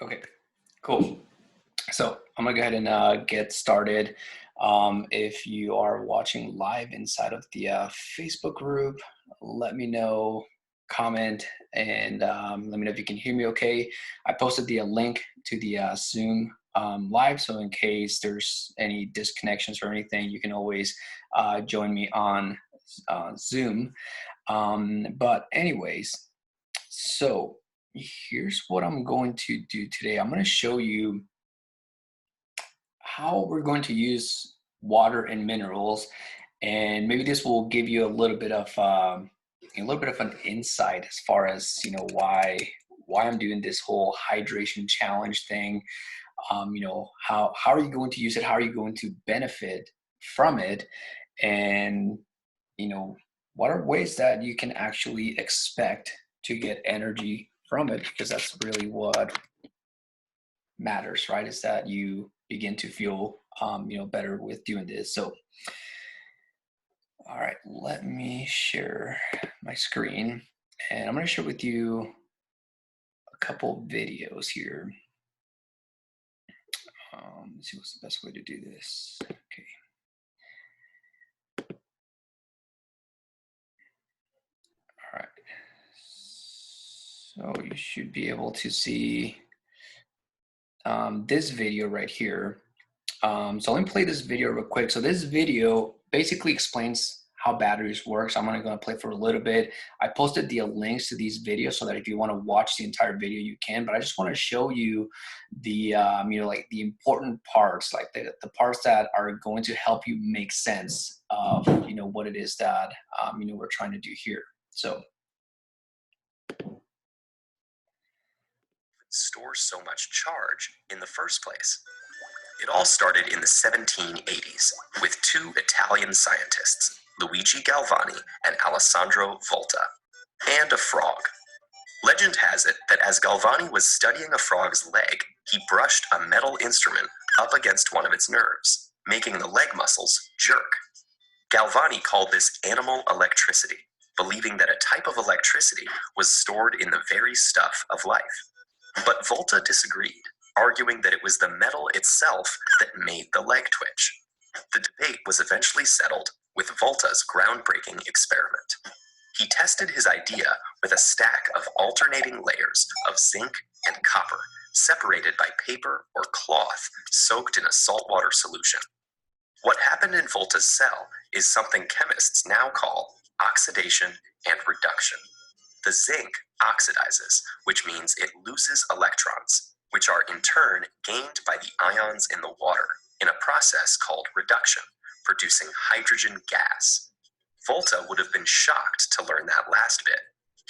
Okay, cool. So I'm gonna go ahead and get started. If you are watching live inside of the Facebook group, let me know, comment, and let me know if you can hear me okay. I posted the link to the Zoom live, so in case there's any disconnections or anything, you can always join me on Zoom. But anyways, so here's what I'm going to do today. I'm going to show you how we're going to use water and minerals, and maybe this will give you a little bit of an insight as far as why I'm doing this whole hydration challenge thing. How are you going to use it? How are you going to benefit from it? And you know, what are ways that you can actually expect to get energy from it? Because that's really what matters, right? Is that you begin to feel better with doing this. So all right, let me share my screen, and I'm going to share with you a couple videos here. Let's see what's the best way to do this. Okay. All right. So you should be able to see this video right here. So let me play this video real quick. So this video basically explains how batteries work. So I'm going to play for a little bit. I posted the links to these videos so that if you want to watch the entire video, you can. But I just want to show you the like the important parts, like the parts that are going to help you make sense of what it is that we're trying to do here. So store so much charge in the first place. It all started in the 1780s with two Italian scientists, Luigi Galvani and Alessandro Volta, and a frog. Legend has it that as Galvani was studying a frog's leg, he brushed a metal instrument up against one of its nerves, making the leg muscles jerk. Galvani called this animal electricity, believing that a type of electricity was stored in the very stuff of life. But Volta disagreed, arguing that it was the metal itself that made the leg twitch. The debate was eventually settled with Volta's groundbreaking experiment. He tested his idea with a stack of alternating layers of zinc and copper, separated by paper or cloth soaked in a saltwater solution. What happened in Volta's cell is something chemists now call oxidation and reduction. The zinc oxidizes, which means it loses electrons, which are in turn gained by the ions in the water in a process called reduction, producing hydrogen gas. Volta would have been shocked to learn that last bit.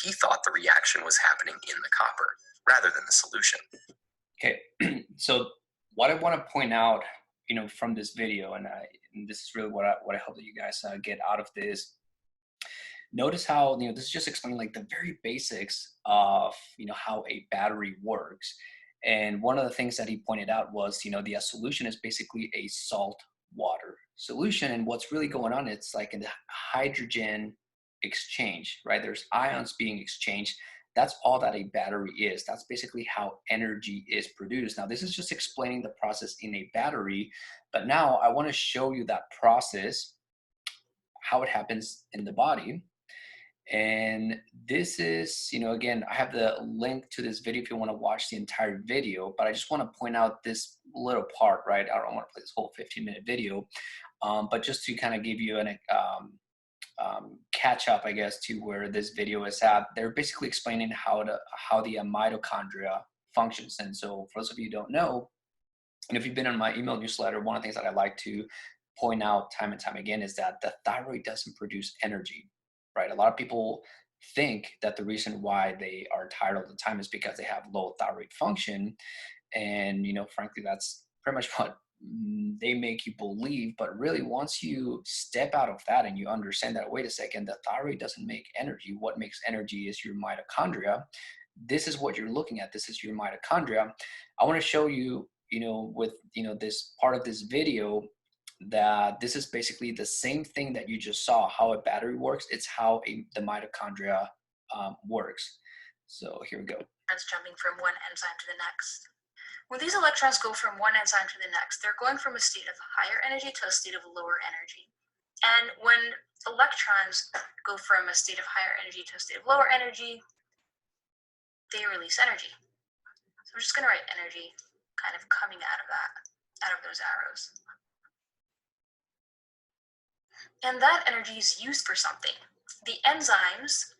He thought the reaction was happening in the copper rather than the solution. Okay, so what I want to point out, from this video, and this is really what I hope that you guys get out of this. Notice how this is just explaining like the very basics of how a battery works. And one of the things that he pointed out was the solution is basically a salt water solution, and what's really going on, it's like in the hydrogen exchange, right? There's ions being exchanged. That's all that a battery is. That's basically how energy is produced. Now this is just explaining the process in a battery, but now I want to show you that process, how it happens in the body. And this is, again, I have the link to this video if you want to watch the entire video, but I just want to point out this little part, right? I don't want to play this whole 15-minute video, but just to kind of give you an catch up, I guess, to where this video is at. They're basically explaining how the mitochondria functions. And so for those of you who don't know, and if you've been on my email newsletter, one of the things that I like to point out time and time again is that the thyroid doesn't produce energy, right? A lot of people think that the reason why they are tired all the time is because they have low thyroid function. And, frankly, that's pretty much what they make you believe. But really, once you step out of that and you understand that, wait a second, the thyroid doesn't make energy. What makes energy is your mitochondria. This is what you're looking at. This is your mitochondria. I want to show you, with, this part of this video, that this is basically the same thing that you just saw, how a battery works. It's how the mitochondria works. So here we go. That's jumping from one enzyme to the next. When these electrons go from one enzyme to the next, they're going from a state of higher energy to a state of lower energy. And when electrons go from a state of higher energy to a state of lower energy, they release energy. So we're just going to write energy kind of coming out of that, out of those arrows. And that energy is used for something. The enzymes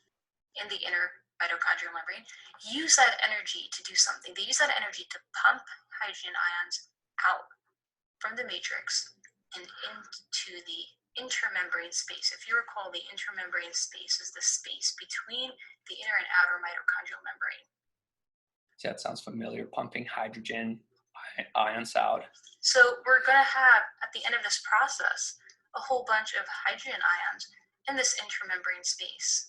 in the inner mitochondrial membrane use that energy to do something. They use that energy to pump hydrogen ions out from the matrix and into the intermembrane space. If you recall, the intermembrane space is the space between the inner and outer mitochondrial membrane. Yeah, that sounds familiar, pumping hydrogen ions out. So we're going to have, at the end of this process, a whole bunch of hydrogen ions in this intermembrane space.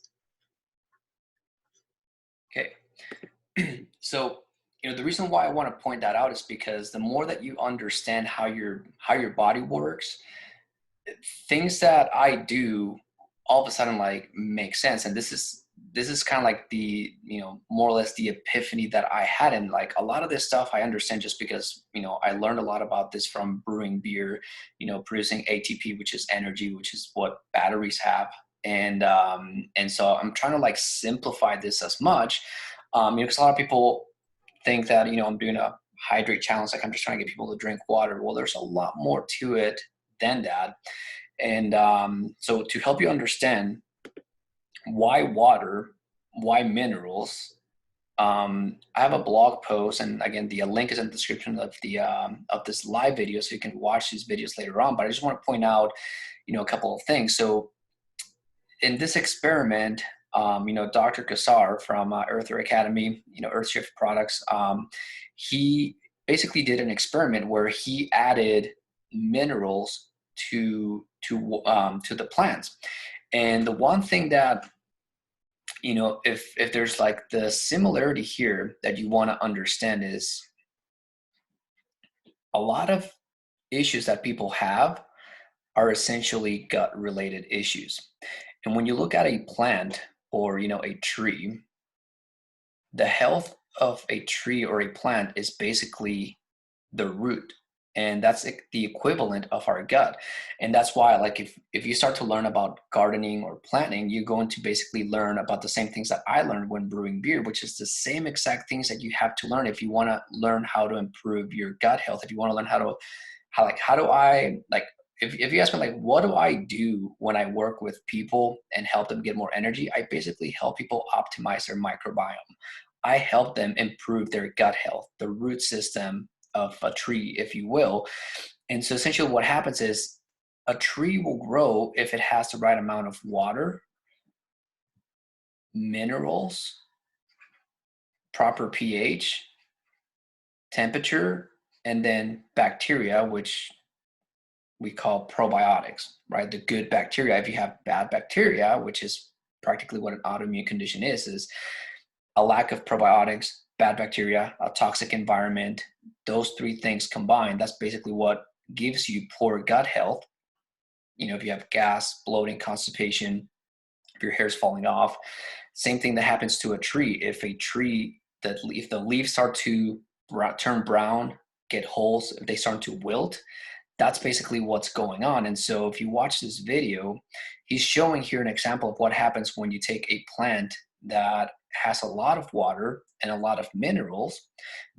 Okay. So, the reason why I want to point that out is because the more that you understand how your body works, things that I do all of a sudden like make sense. And this is kind of like the, more or less the epiphany that I had. And like a lot of this stuff I understand just because, I learned a lot about this from brewing beer, producing ATP, which is energy, which is what batteries have. And so I'm trying to like simplify this as much, because a lot of people think that, I'm doing a hydrate challenge. Like I'm just trying to get people to drink water. Well, there's a lot more to it than that. And so to help you understand why water, why minerals, I have a blog post, and again, the link is in the description of the of this live video, so you can watch these videos later on. But I just want to point out, a couple of things. So in this experiment, Dr. Kassar from Earther Academy, Earthshift Products, he basically did an experiment where he added minerals to the plants. And the one thing that, if there's like the similarity here that you want to understand is a lot of issues that people have are essentially gut related issues. And when you look at a plant or, a tree, the health of a tree or a plant is basically the root. And that's the equivalent of our gut. And that's why, like, if you start to learn about gardening or planting, you're going to basically learn about the same things that I learned when brewing beer, which is the same exact things that you have to learn if you want to learn how to improve your gut health. If you want to learn how do I, like, if you ask me, like, what do I do when I work with people and help them get more energy? I basically help people optimize their microbiome. I help them improve their gut health, the root system of a tree, if you will. And so essentially what happens is a tree will grow if it has the right amount of water, minerals, proper pH, temperature, and then bacteria, which we call probiotics, right? The good bacteria. If you have bad bacteria, which is practically what an autoimmune condition is a lack of probiotics, bad bacteria, a toxic environment, those three things combined, that's basically what gives you poor gut health. If you have gas, bloating, constipation, if your hair's falling off, same thing that happens to a tree. If the leaves start to turn brown, get holes, if they start to wilt, that's basically what's going on. And so if you watch this video, he's showing here an example of what happens when you take a plant that has a lot of water and a lot of minerals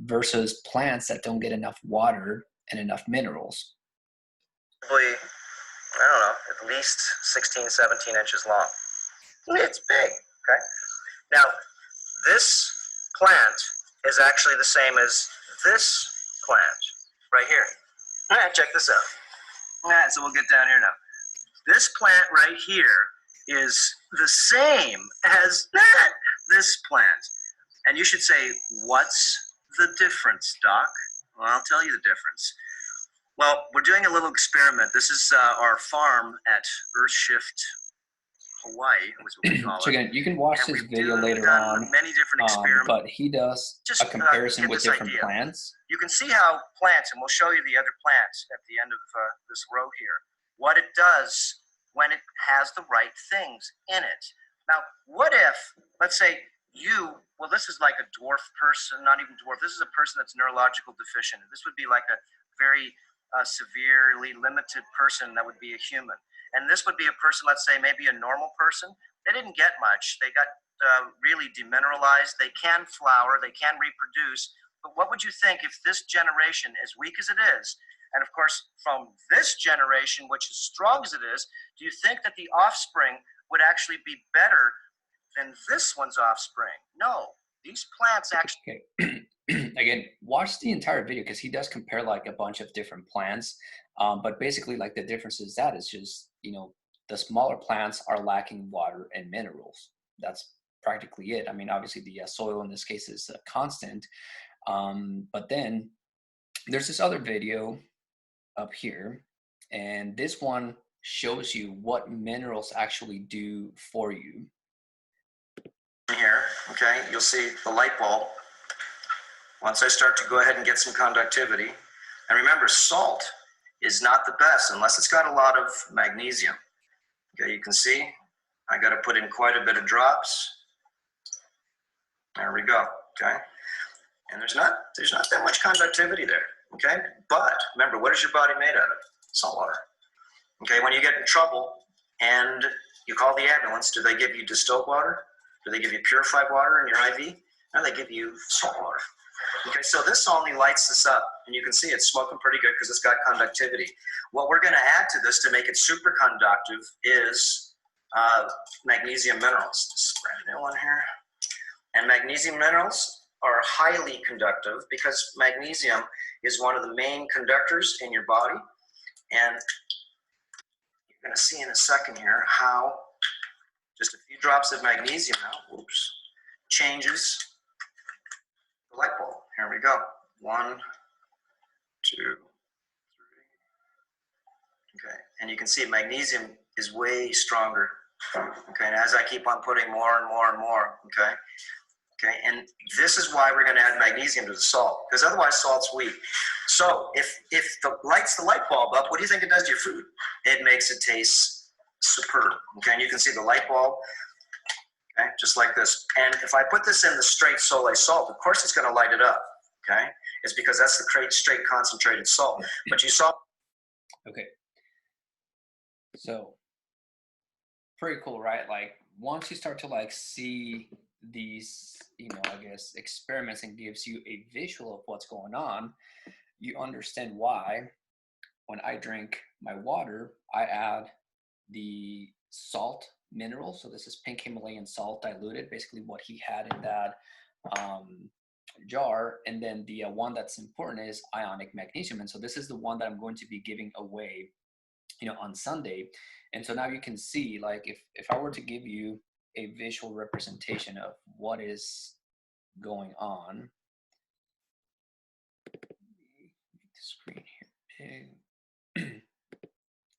versus plants that don't get enough water and enough minerals. Probably, I don't know, at least 16, 17 inches long. It's big, okay? Now, this plant is actually the same as this plant right here. All right, check this out. All right, so we'll get down here now. This plant right here is the same as this plant. And you should say, what's the difference, Doc? Well, I'll tell you the difference. Well, we're doing a little experiment. This is our farm at Earthshift, Hawaii, was what we call So again, you can watch and this we've video later done on, many different experiments. but he does Just, a comparison get with this different idea. plants. You can see how plants, and we'll show you the other plants at the end of this row here, what it does when it has the right things in it. Now, what if, let's say, well, this is like a dwarf person, not even dwarf. This is a person that's neurological deficient. This would be like a very severely limited person that would be a human. And this would be a person, let's say maybe a normal person. They didn't get much. They got really demineralized. They can flower, they can reproduce. But what would you think if this generation, as weak as it is, and of course from this generation, which is strong as it is, do you think that the offspring would actually be better than this one's offspring? No, these plants actually. Okay. Again, watch the entire video because he does compare like a bunch of different plants. But basically, like the difference is that it's just, the smaller plants are lacking water and minerals. That's practically it. I mean, obviously the soil in this case is constant. But then there's this other video up here, and this one shows you what minerals actually do for you. Here, okay, you'll see the light bulb. Once I start to go ahead and get some conductivity, and remember, salt is not the best unless it's got a lot of magnesium. Okay, you can see I got to put in quite a bit of drops. There we go. Okay, and there's not that much conductivity there. Okay, but remember, what is your body made out of? Salt water. Okay, when you get in trouble and you call the ambulance, do they give you distilled water? Do they give you purified water in your IV? No, they give you salt water. Okay, so this only lights this up, and you can see it's smoking pretty good because it's got conductivity. What we're going to add to this to make it super conductive is magnesium minerals. Just grab a new one here. And magnesium minerals are highly conductive because magnesium is one of the main conductors in your body. And you're going to see in a second here how just a few drops of magnesium now, changes the light bulb. Here we go. 1, 2, 3. Okay, and you can see magnesium is way stronger. Okay, and as I keep on putting more and more and more, okay, and this is why we're going to add magnesium to the salt, because otherwise salt's weak. So if the lights the light bulb up, what do you think it does to your food? It makes it taste superb. Okay, and you can see the light bulb. Okay, just like this. And if I put this in the straight Soleil salt, of course it's going to light it up. Okay, it's because that's the straight concentrated salt. But you saw. Okay. So pretty cool, right? Like once you start to like see these, I guess experiments and gives you a visual of what's going on, you understand why when I drink my water, I add the salt mineral. So this is pink Himalayan salt diluted, basically what he had in that jar. And then the one that's important is ionic magnesium. And so this is the one that I'm going to be giving away, on Sunday. And so now you can see, like, if I were to give you a visual representation of what is going on, make the screen here big.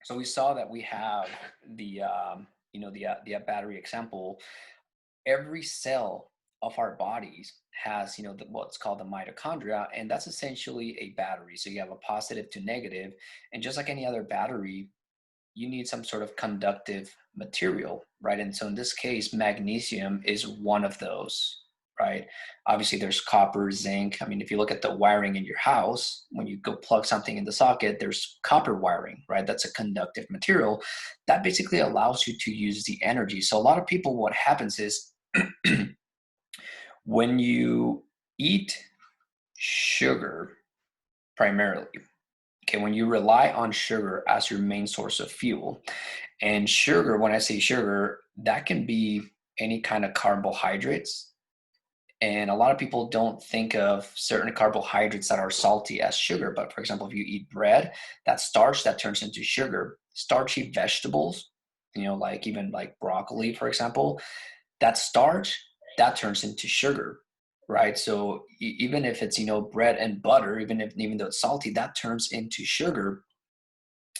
So we saw that we have the the battery example. Every cell of our bodies has what's called the mitochondria, and that's essentially a battery. So you have a positive to negative, and just like any other battery, you need some sort of conductive material, right? And so in this case, magnesium is one of those, right? Obviously there's copper, zinc. I mean, if you look at the wiring in your house, when you go plug something in the socket, there's copper wiring, right? That's a conductive material that basically allows you to use the energy. So a lot of people, what happens is when you eat sugar primarily, okay, when you rely on sugar as your main source of fuel, and sugar, when I say sugar, that can be any kind of carbohydrates. And a lot of people don't think of certain carbohydrates that are salty as sugar. But for example, if you eat bread, that starch that turns into sugar. Starchy vegetables, like even like broccoli, for example, that starch, that turns into sugar, right? So even if it's, bread and butter, even though it's salty, that turns into sugar.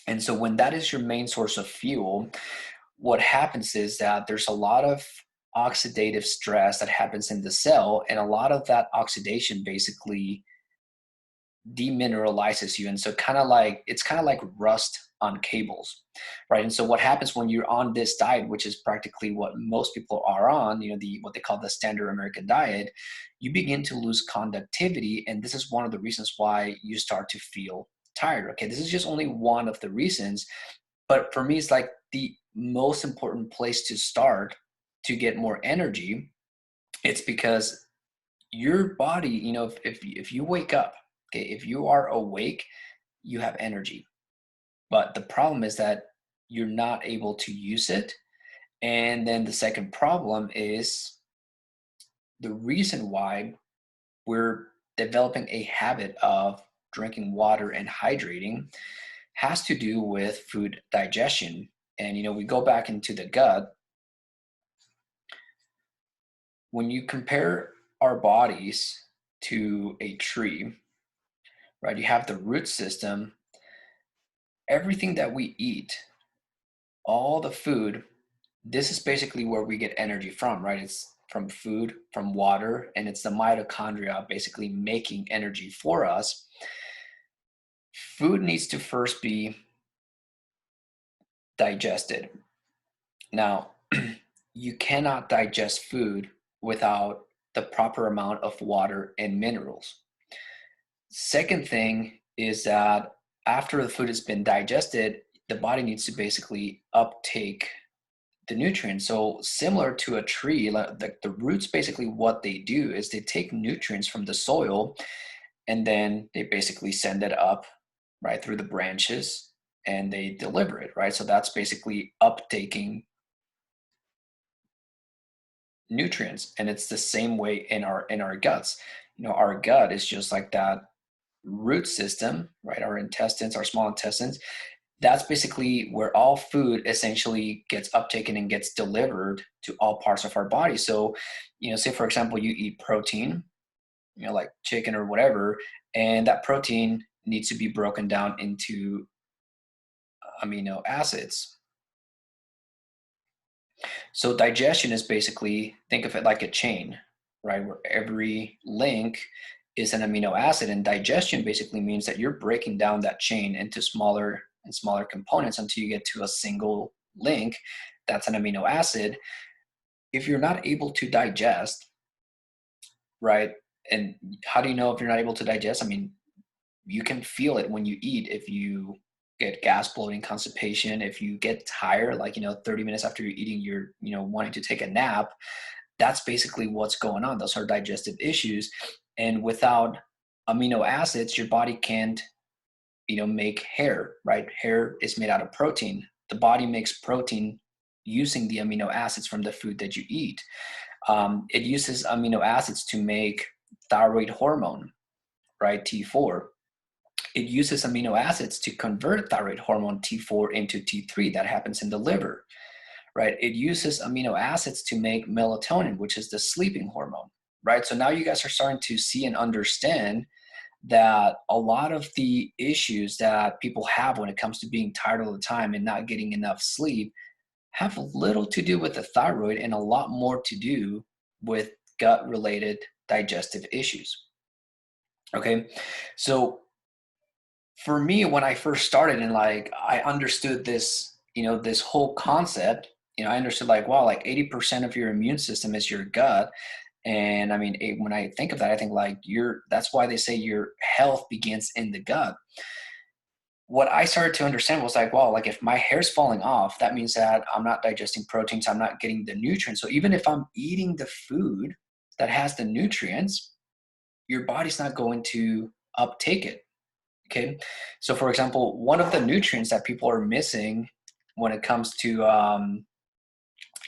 And so when that is your main source of fuel, what happens is that there's a lot of oxidative stress that happens in the cell, and a lot of that oxidation basically demineralizes you. And so it's kind of like rust on cables, right? And so what happens when you're on this diet, which is practically what most people are on, what they call the standard American diet, you begin to lose conductivity. And this is one of the reasons why you start to feel tired. Okay, this is just only one of the reasons, but for me, it's like the most important place to start to get more energy. It's because your body, if you wake up, okay, if you are awake, you have energy. But the problem is that you're not able to use it. And then the second problem is the reason why we're developing a habit of drinking water and hydrating has to do with food digestion. And we go back into the gut. When you compare our bodies to a tree, right? You have the root system. Everything that we eat, all the food, this is basically where we get energy from, right? It's from food, from water, and it's the mitochondria basically making energy for us. Food needs to first be digested. Now, you cannot digest food without the proper amount of water and minerals. Second thing is that after the food has been digested, the body needs to basically uptake the nutrients. So similar to a tree, like the roots, basically what they do is they take nutrients from the soil and then they basically send it up right through the branches and they deliver it, right? So that's basically uptaking nutrients. And it's the same way in our guts. Our gut is just like that root system, right? Our intestines, our small intestines, that's basically where all food essentially gets uptaken and gets delivered to all parts of our body. So, say for example, you eat protein, like chicken or whatever, and that protein needs to be broken down into amino acids. So digestion is basically, think of it like a chain, right? Where every link is an amino acid, and digestion basically means that you're breaking down that chain into smaller and smaller components until you get to a single link that's an amino acid. If you're not able to digest, right? And how do you know if you're not able to digest? I mean, you can feel it when you eat. If you get gas, bloating, constipation, if you get tired, like 30 minutes after you're eating, you're wanting to take a nap, that's basically what's going on. Those are digestive issues. And without amino acids, your body can't make hair, right? Hair is made out of protein. The body makes protein using the amino acids from the food that you eat. It uses amino acids to make thyroid hormone, right? T4. It uses amino acids to convert thyroid hormone T4 into T3. That happens in the liver, right? It uses amino acids to make melatonin, which is the sleeping hormone, right? So now you guys are starting to see and understand that a lot of the issues that people have when it comes to being tired all the time and not getting enough sleep have little to do with the thyroid and a lot more to do with gut-related digestive issues. Okay, so for me, when I first started and I understood this, this whole concept, I understood wow, 80% of your immune system is your gut. And I mean, when I think of that, I think that's why they say your health begins in the gut. What I started to understand was wow, if my hair's falling off, that means that I'm not digesting proteins, I'm not getting the nutrients. So even if I'm eating the food that has the nutrients, your body's not going to uptake it. Okay. So for example, one of the nutrients that people are missing when it comes to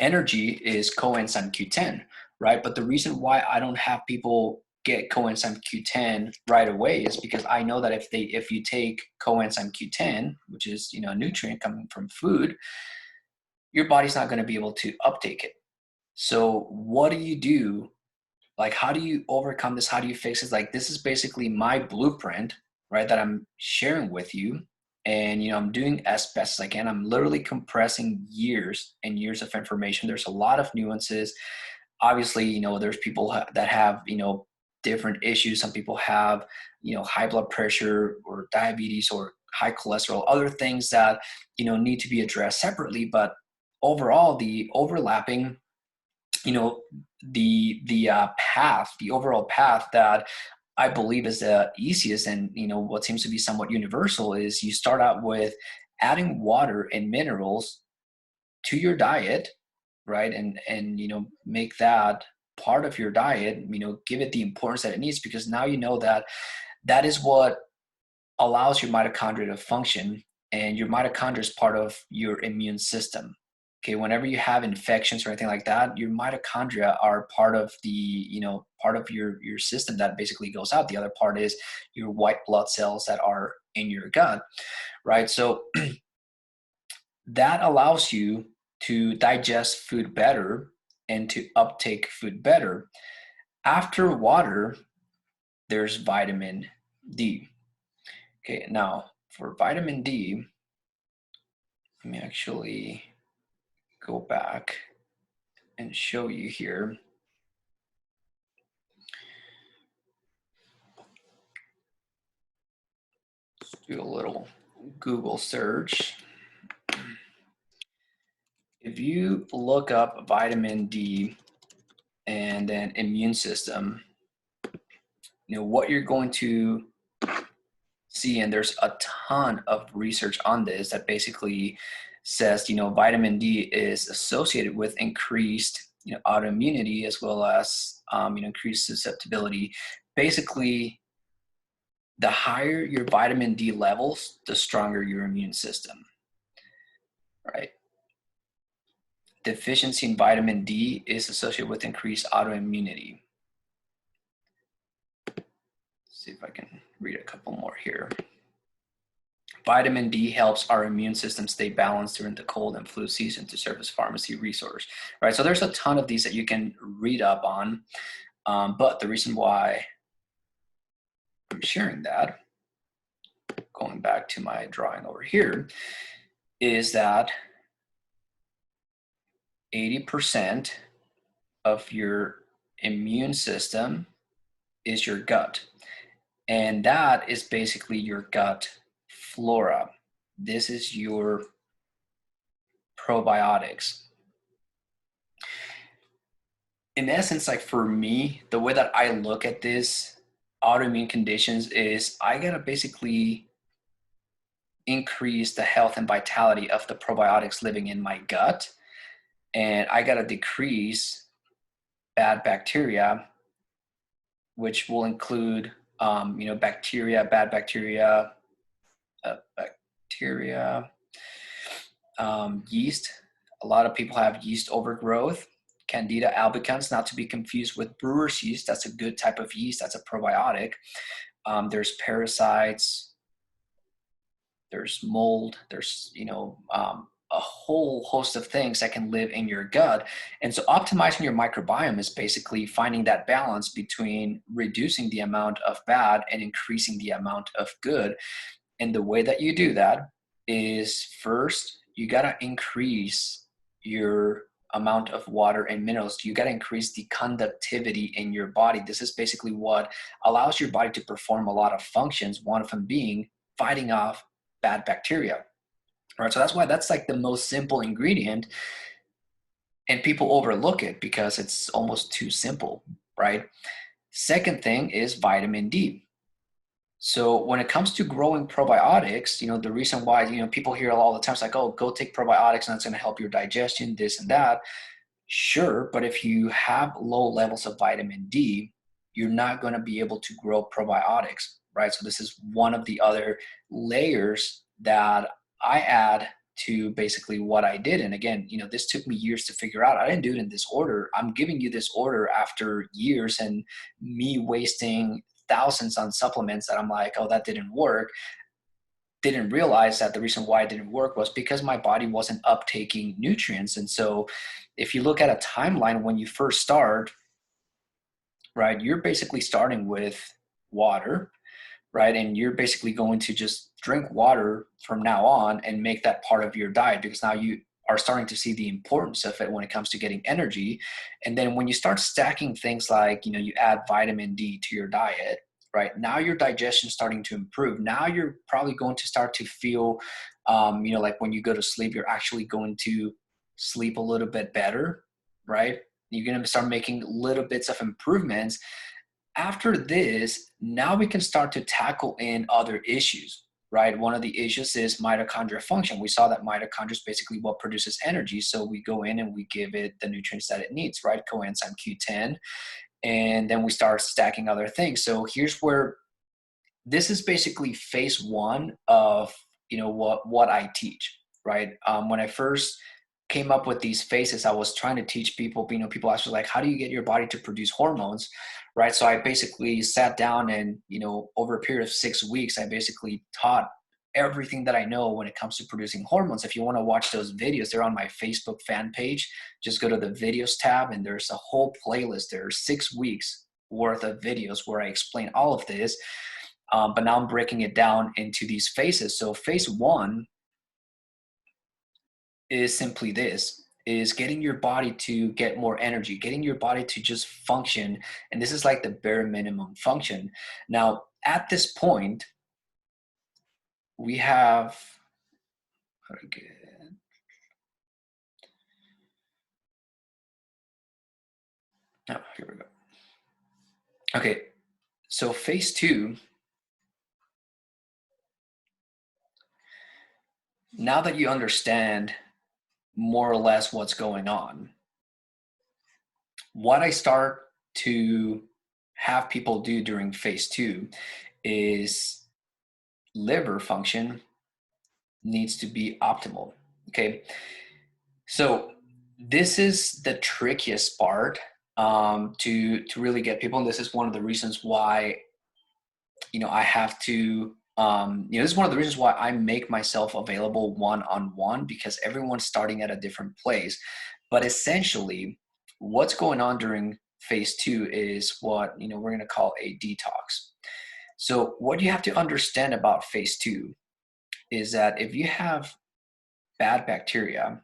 energy is coenzyme Q10, right? But the reason why I don't have people get coenzyme Q10 right away is because I know that if you take coenzyme Q10, which is a nutrient coming from food, your body's not going to be able to uptake it. So what do you do? How do you overcome this? How do you fix it? This is basically my blueprint, right, that I'm sharing with you. And, I'm doing as best as I can. I'm literally compressing years and years of information. There's a lot of nuances. Obviously, there's people that have, different issues. Some people have, high blood pressure or diabetes or high cholesterol, other things that, need to be addressed separately. But overall, the overlapping, the overall path that I believe is the easiest and, what seems to be somewhat universal is you start out with adding water and minerals to your diet, right? And make that part of your diet, give it the importance that it needs, because now you know that that is what allows your mitochondria to function, and your mitochondria is part of your immune system. Okay, whenever you have infections or anything like that, your mitochondria are part of the, part of your system that basically goes out. The other part is your white blood cells that are in your gut, right? So that allows you to digest food better and to uptake food better. After water, there's vitamin D. Okay, now for vitamin D, let me actually go back and show you here. Let's do a little Google search. If you look up vitamin D and then immune system, what you're going to see, and there's a ton of research on this that basically says, vitamin D is associated with increased, autoimmunity, as well as, increased susceptibility. Basically, the higher your vitamin D levels, the stronger your immune system, right? Deficiency in vitamin D is associated with increased autoimmunity. Let's see if I can read a couple more here. Vitamin D helps our immune system stay balanced during the cold and flu season to serve as pharmacy resource, right? So there's a ton of these that you can read up on, but the reason why I'm sharing that, going back to my drawing over here, is that 80% of your immune system is your gut. And that is basically your gut flora. This is your probiotics. In essence, like for me, the way that I look at this autoimmune conditions is I gotta basically increase the health and vitality of the probiotics living in my gut. And I gotta decrease bad bacteria, which will include, bacteria, bad bacteria, yeast. A lot of people have yeast overgrowth. Candida albicans, not to be confused with brewer's yeast. That's a good type of yeast. That's a probiotic. There's parasites. There's mold. There's, a whole host of things that can live in your gut. And so optimizing your microbiome is basically finding that balance between reducing the amount of bad and increasing the amount of good. And the way that you do that is, first, you got to increase your amount of water and minerals. You got to increase the conductivity in your body. This is basically what allows your body to perform a lot of functions, one of them being fighting off bad bacteria. Right, so that's why that's like the most simple ingredient, and people overlook it because it's almost too simple, right? Second thing is vitamin D. So when it comes to growing probiotics, the reason why, people hear all the time, it's like, oh, go take probiotics and that's going to help your digestion, this and that. Sure, but if you have low levels of vitamin D, you're not going to be able to grow probiotics, right? So this is one of the other layers that I add to basically what I did. And again, this took me years to figure out. I didn't do it in this order. I'm giving you this order after years and me wasting thousands on supplements that I'm like, oh, that didn't work. Didn't realize that the reason why it didn't work was because my body wasn't uptaking nutrients. And so if you look at a timeline when you first start, right, you're basically starting with water, right? And you're basically going to just drink water from now on and make that part of your diet, because now you are starting to see the importance of it when it comes to getting energy. And then when you start stacking things like, you add vitamin D to your diet, right? Now your digestion is starting to improve. Now you're probably going to start to feel, like when you go to sleep, you're actually going to sleep a little bit better, right? You're going to start making little bits of improvements. After this, now we can start to tackle in other issues, right? One of the issues is mitochondrial function. We saw that mitochondria is basically what produces energy. So we go in and we give it the nutrients that it needs, right? Coenzyme Q10. And then we start stacking other things. So here's where this is basically phase one of, what I teach, right? When I first came up with these phases, I was trying to teach people, people ask me like, how do you get your body to produce hormones, right? So I basically sat down and, over a period of 6 weeks, I basically taught everything that I know when it comes to producing hormones. If you want to watch those videos, they're on my Facebook fan page. Just go to the videos tab and there's a whole playlist. There are 6 weeks worth of videos where I explain all of this. But now I'm breaking it down into these phases. So phase one is simply this, is getting your body to get more energy, getting your body to just function. And this is like the bare minimum function. Now, at this point, we have, oh, here we go. Okay, so phase two, now that you understand more or less what's going on, what I start to have people do during phase two is liver function needs to be optimal. Okay, so this is the trickiest part to really get people, and this is one of the reasons why I have to this is one of the reasons why I make myself available one-on-one, because everyone's starting at a different place. But essentially what's going on during phase two is what we're going to call a detox. So what you have to understand about phase two is that if you have bad bacteria,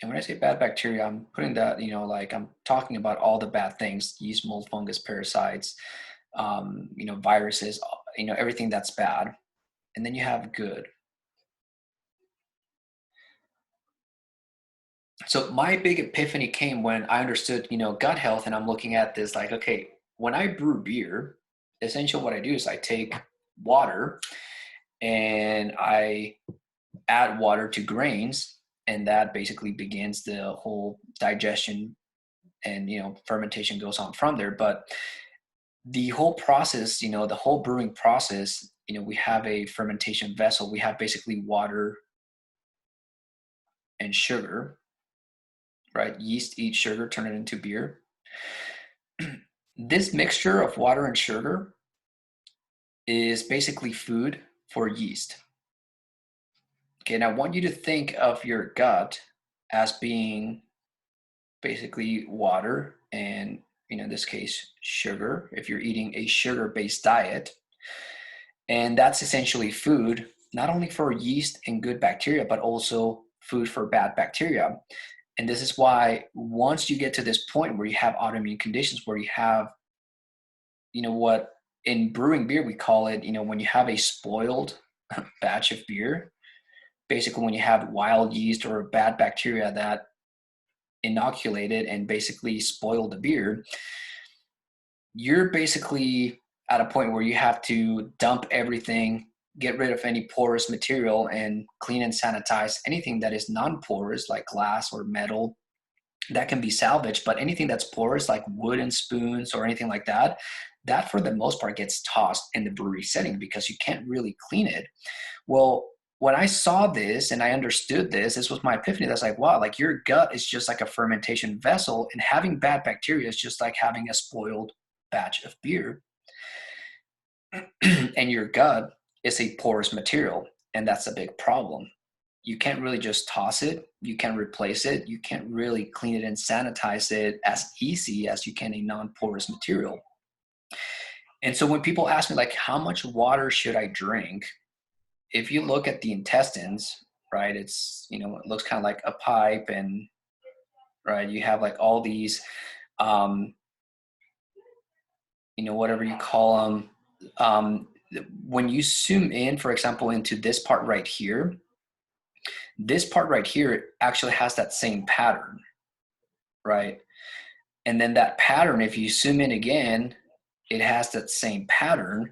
and when I say bad bacteria, I'm putting that, like I'm talking about all the bad things, yeast, mold, fungus, parasites, viruses, everything that's bad. And then you have good. So my big epiphany came when I understood, gut health, and I'm looking at this like, okay, when I brew beer, essentially what I do is I take water and I add water to grains, and that basically begins the whole digestion, and fermentation goes on from there. But the whole process, the whole brewing process, we have a fermentation vessel. We have basically water and sugar, right? Yeast eats sugar, turn it into beer. This mixture of water and sugar is basically food for yeast. Okay, and I want you to think of your gut as being basically water and, in this case, sugar, if you're eating a sugar-based diet. And that's essentially food, not only for yeast and good bacteria, but also food for bad bacteria. And this is why once you get to this point where you have autoimmune conditions, where you have, what in brewing beer, we call it, when you have a spoiled batch of beer, basically when you have wild yeast or bad bacteria that inoculated and basically spoiled the beer, you're basically at a point where you have to dump everything, get rid of any porous material, and clean and sanitize anything that is non-porous, like glass or metal, that can be salvaged. But anything that's porous, like wooden spoons or anything like that, that for the most part gets tossed in the brewery setting because you can't really clean it. Well, when I saw this and I understood this was my epiphany. That's like, wow, like your gut is just like a fermentation vessel, and having bad bacteria is just like having a spoiled batch of beer. And your gut is a porous material, and that's a big problem. You can't really just toss it. You can't replace it. You can't really clean it and sanitize it as easy as you can a non-porous material. And so when people ask me like, how much water should I drink? If you look at the intestines, right? It's, you know, it looks kind of like a pipe, and right, you have like all these, you know, whatever you call them. When you zoom in, for example, into this part right here, this part right here actually has that same pattern, right? And then that pattern, if you zoom in again, it has that same pattern.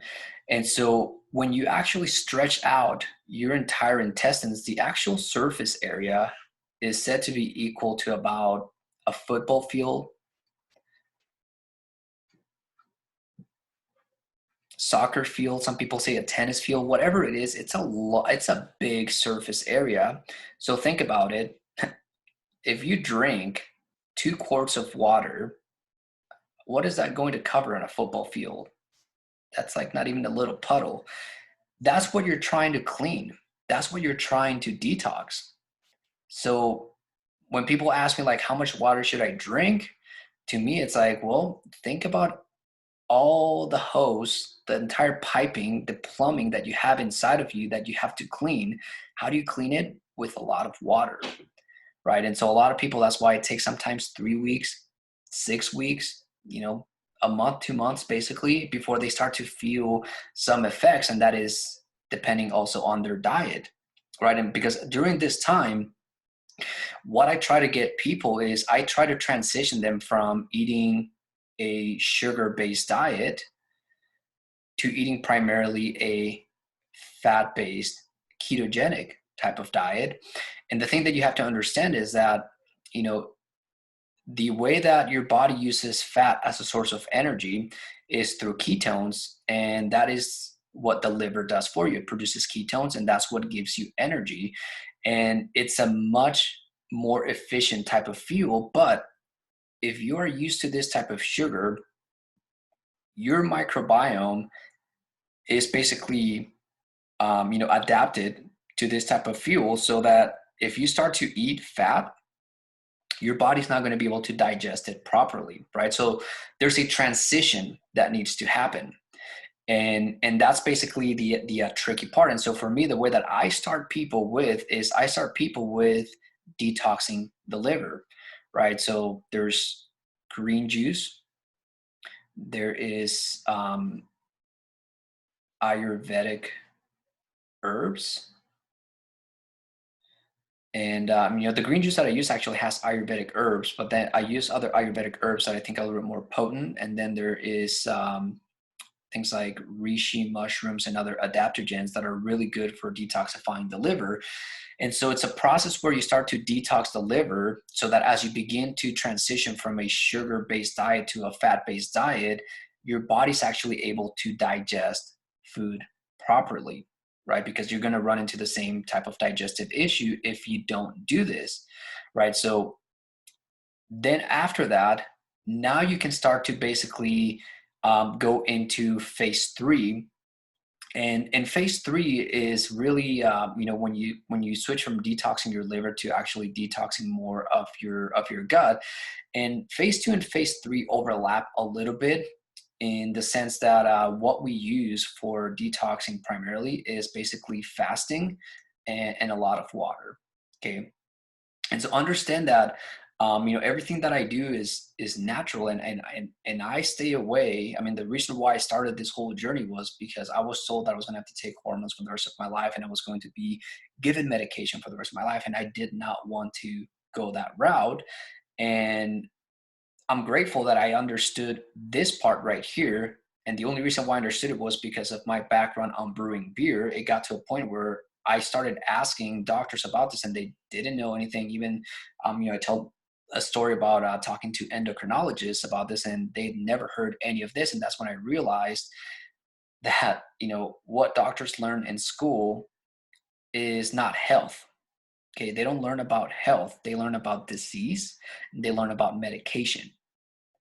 And so when you actually stretch out your entire intestines, the actual surface area is said to be equal to about a football field, soccer field, some people say a tennis field, whatever it is, it's a lot, it's a big surface area. So think about it. If you drink 2 quarts of water, what is that going to cover on a football field? That's like not even a little puddle. That's what you're trying to clean. That's what you're trying to detox. So when people ask me like, how much water should I drink? To me, it's like, well, think about all the hose, the entire piping, the plumbing that you have inside of you that you have to clean. How do you clean it? With a lot of water, right? And so a lot of people, that's why it takes sometimes 3 weeks, 6 weeks, you know, a month, 2 months basically before they start to feel some effects. And that is depending also on their diet, right? And because during this time, what I try to get people is I try to transition them from eating a sugar-based diet to eating primarily a fat-based ketogenic type of diet. And the thing that you have to understand is that, you know, the way that your body uses fat as a source of energy is through ketones, and that is what the liver does for you. It produces ketones, and that's what gives you energy. And it's a much more efficient type of fuel. But if you are used to this type of sugar, your microbiome is basically you know, adapted to this type of fuel, so that if you start to eat fat, your body's not going to be able to digest it properly, right? So there's a transition that needs to happen, and that's basically the tricky part. And so for me, the way that I start people with is I start people with detoxing the liver, right? So there's green juice, there is Ayurvedic herbs. And you know, the green juice that I use actually has Ayurvedic herbs, but then I use other Ayurvedic herbs that I think are a little bit more potent. And then there is things like reishi mushrooms and other adaptogens that are really good for detoxifying the liver. And so it's a process where you start to detox the liver, so that as you begin to transition from a sugar-based diet to a fat-based diet, your body's actually able to digest food properly, right? Because you're going to run into the same type of digestive issue if you don't do this, right? So then after that, now you can start to basically go into phase 3. And phase 3 is really you know, when you switch from detoxing your liver to actually detoxing more of your gut. And phase 2 and phase 3 overlap a little bit, in the sense that what we use for detoxing primarily is basically fasting and a lot of water. Okay, and so understand that you know, everything that I do is natural, and I stay away. I mean, the reason why I started this whole journey was because I was told that I was going to have to take hormones for the rest of my life, and I was going to be given medication for the rest of my life, and I did not want to go that route. And I'm grateful that I understood this part right here. And the only reason why I understood it was because of my background on brewing beer. It got to a point where I started asking doctors about this, and they didn't know anything. Even, you know, I told a story about talking to endocrinologists about this, and they'd never heard any of this. And that's when I realized that, you know, what doctors learn in school is not health. Okay, they don't learn about health. They learn about disease, and they learn about medication.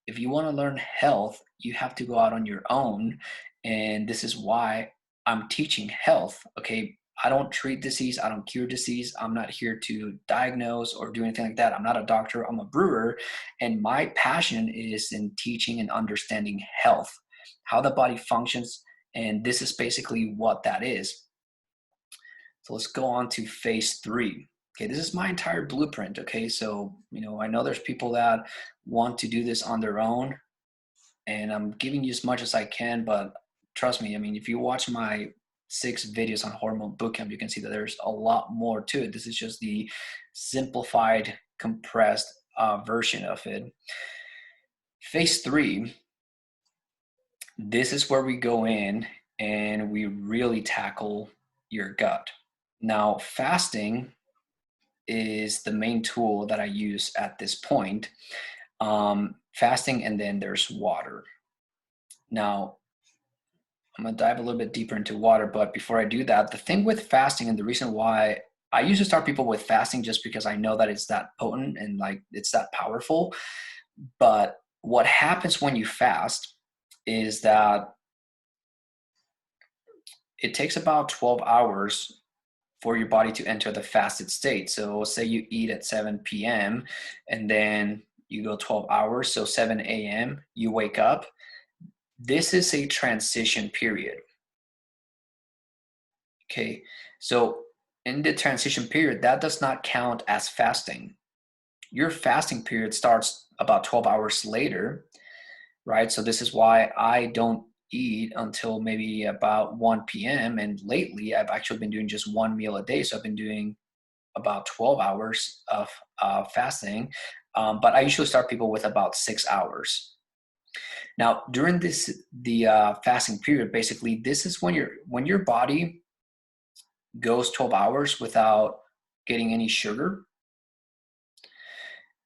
If you want to learn health, you have to go out on your own. And this is why I'm teaching health. Okay, I don't treat disease, I don't cure disease. I'm not here to diagnose or do anything like that. I'm not a doctor, I'm a brewer. And my passion is in teaching and understanding health, how the body functions. And this is basically what that is. So let's go on to phase 3. Okay, this is my entire blueprint. Okay, so I know there's people that want to do this on their own, and I'm giving you as much as I can, but trust me, I mean, if you watch my 6 videos on hormone bootcamp, you can see that there's a lot more to it. This is just the simplified, compressed version of it. Phase 3, this is where we go in and we really tackle your gut. Now, fasting is the main tool that I use at this point. Fasting, and then there's water. Now, I'm gonna dive a little bit deeper into water, but before I do that, the thing with fasting, and the reason why I usually start people with fasting, just because I know that it's that potent and like it's that powerful. But what happens when you fast is that it takes about 12 hours for your body to enter the fasted state. So say you eat at 7 p.m. and then you go 12 hours, so 7 a.m. you wake up. This is a transition period. Okay, so in the transition period, that does not count as fasting. Your fasting period starts about 12 hours later, right? So this is why I don't eat until maybe about 1 p.m. And lately, I've actually been doing just one meal a day. So I've been doing about 12 hours of fasting, but I usually start people with about 6 hours. Now, during the fasting period, basically, this is when your body goes 12 hours without getting any sugar.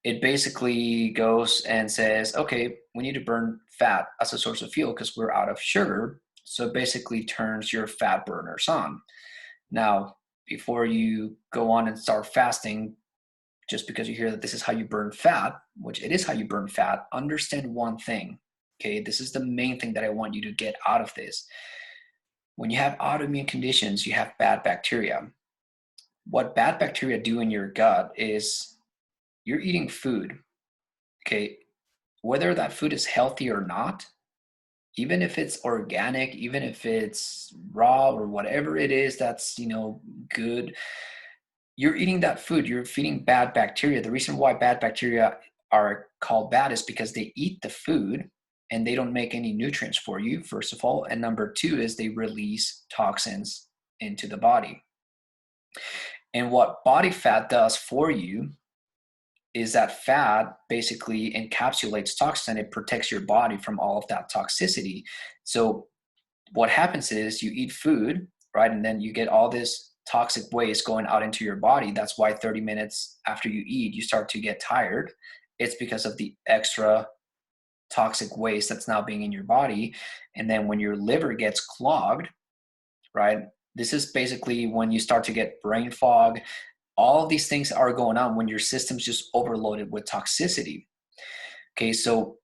It basically goes and says, okay, we need to burn fat as a source of fuel because we're out of sugar. So it basically turns your fat burners on. Now, before you go on and start fasting, just because you hear that this is how you burn fat, which it is how you burn fat, understand one thing. Okay, this is the main thing that I want you to get out of this. When you have autoimmune conditions, you have bad bacteria. What bad bacteria do in your gut is you're eating food, okay, whether that food is healthy or not, even if it's organic, even if it's raw or whatever it is that's, good, you're eating that food, you're feeding bad bacteria. The reason why bad bacteria are called bad is because they eat the food and they don't make any nutrients for you, first of all. And number 2 is they release toxins into the body. And what body fat does for you is that fat basically encapsulates toxin and it protects your body from all of that toxicity. So what happens is you eat food, right? And then you get all this toxic waste going out into your body. That's why 30 minutes after you eat, you start to get tired. It's because of the extra toxic waste that's now being in your body. And then when your liver gets clogged, right? This is basically when you start to get brain fog. All of these things are going on when your system's just overloaded with toxicity. Okay, so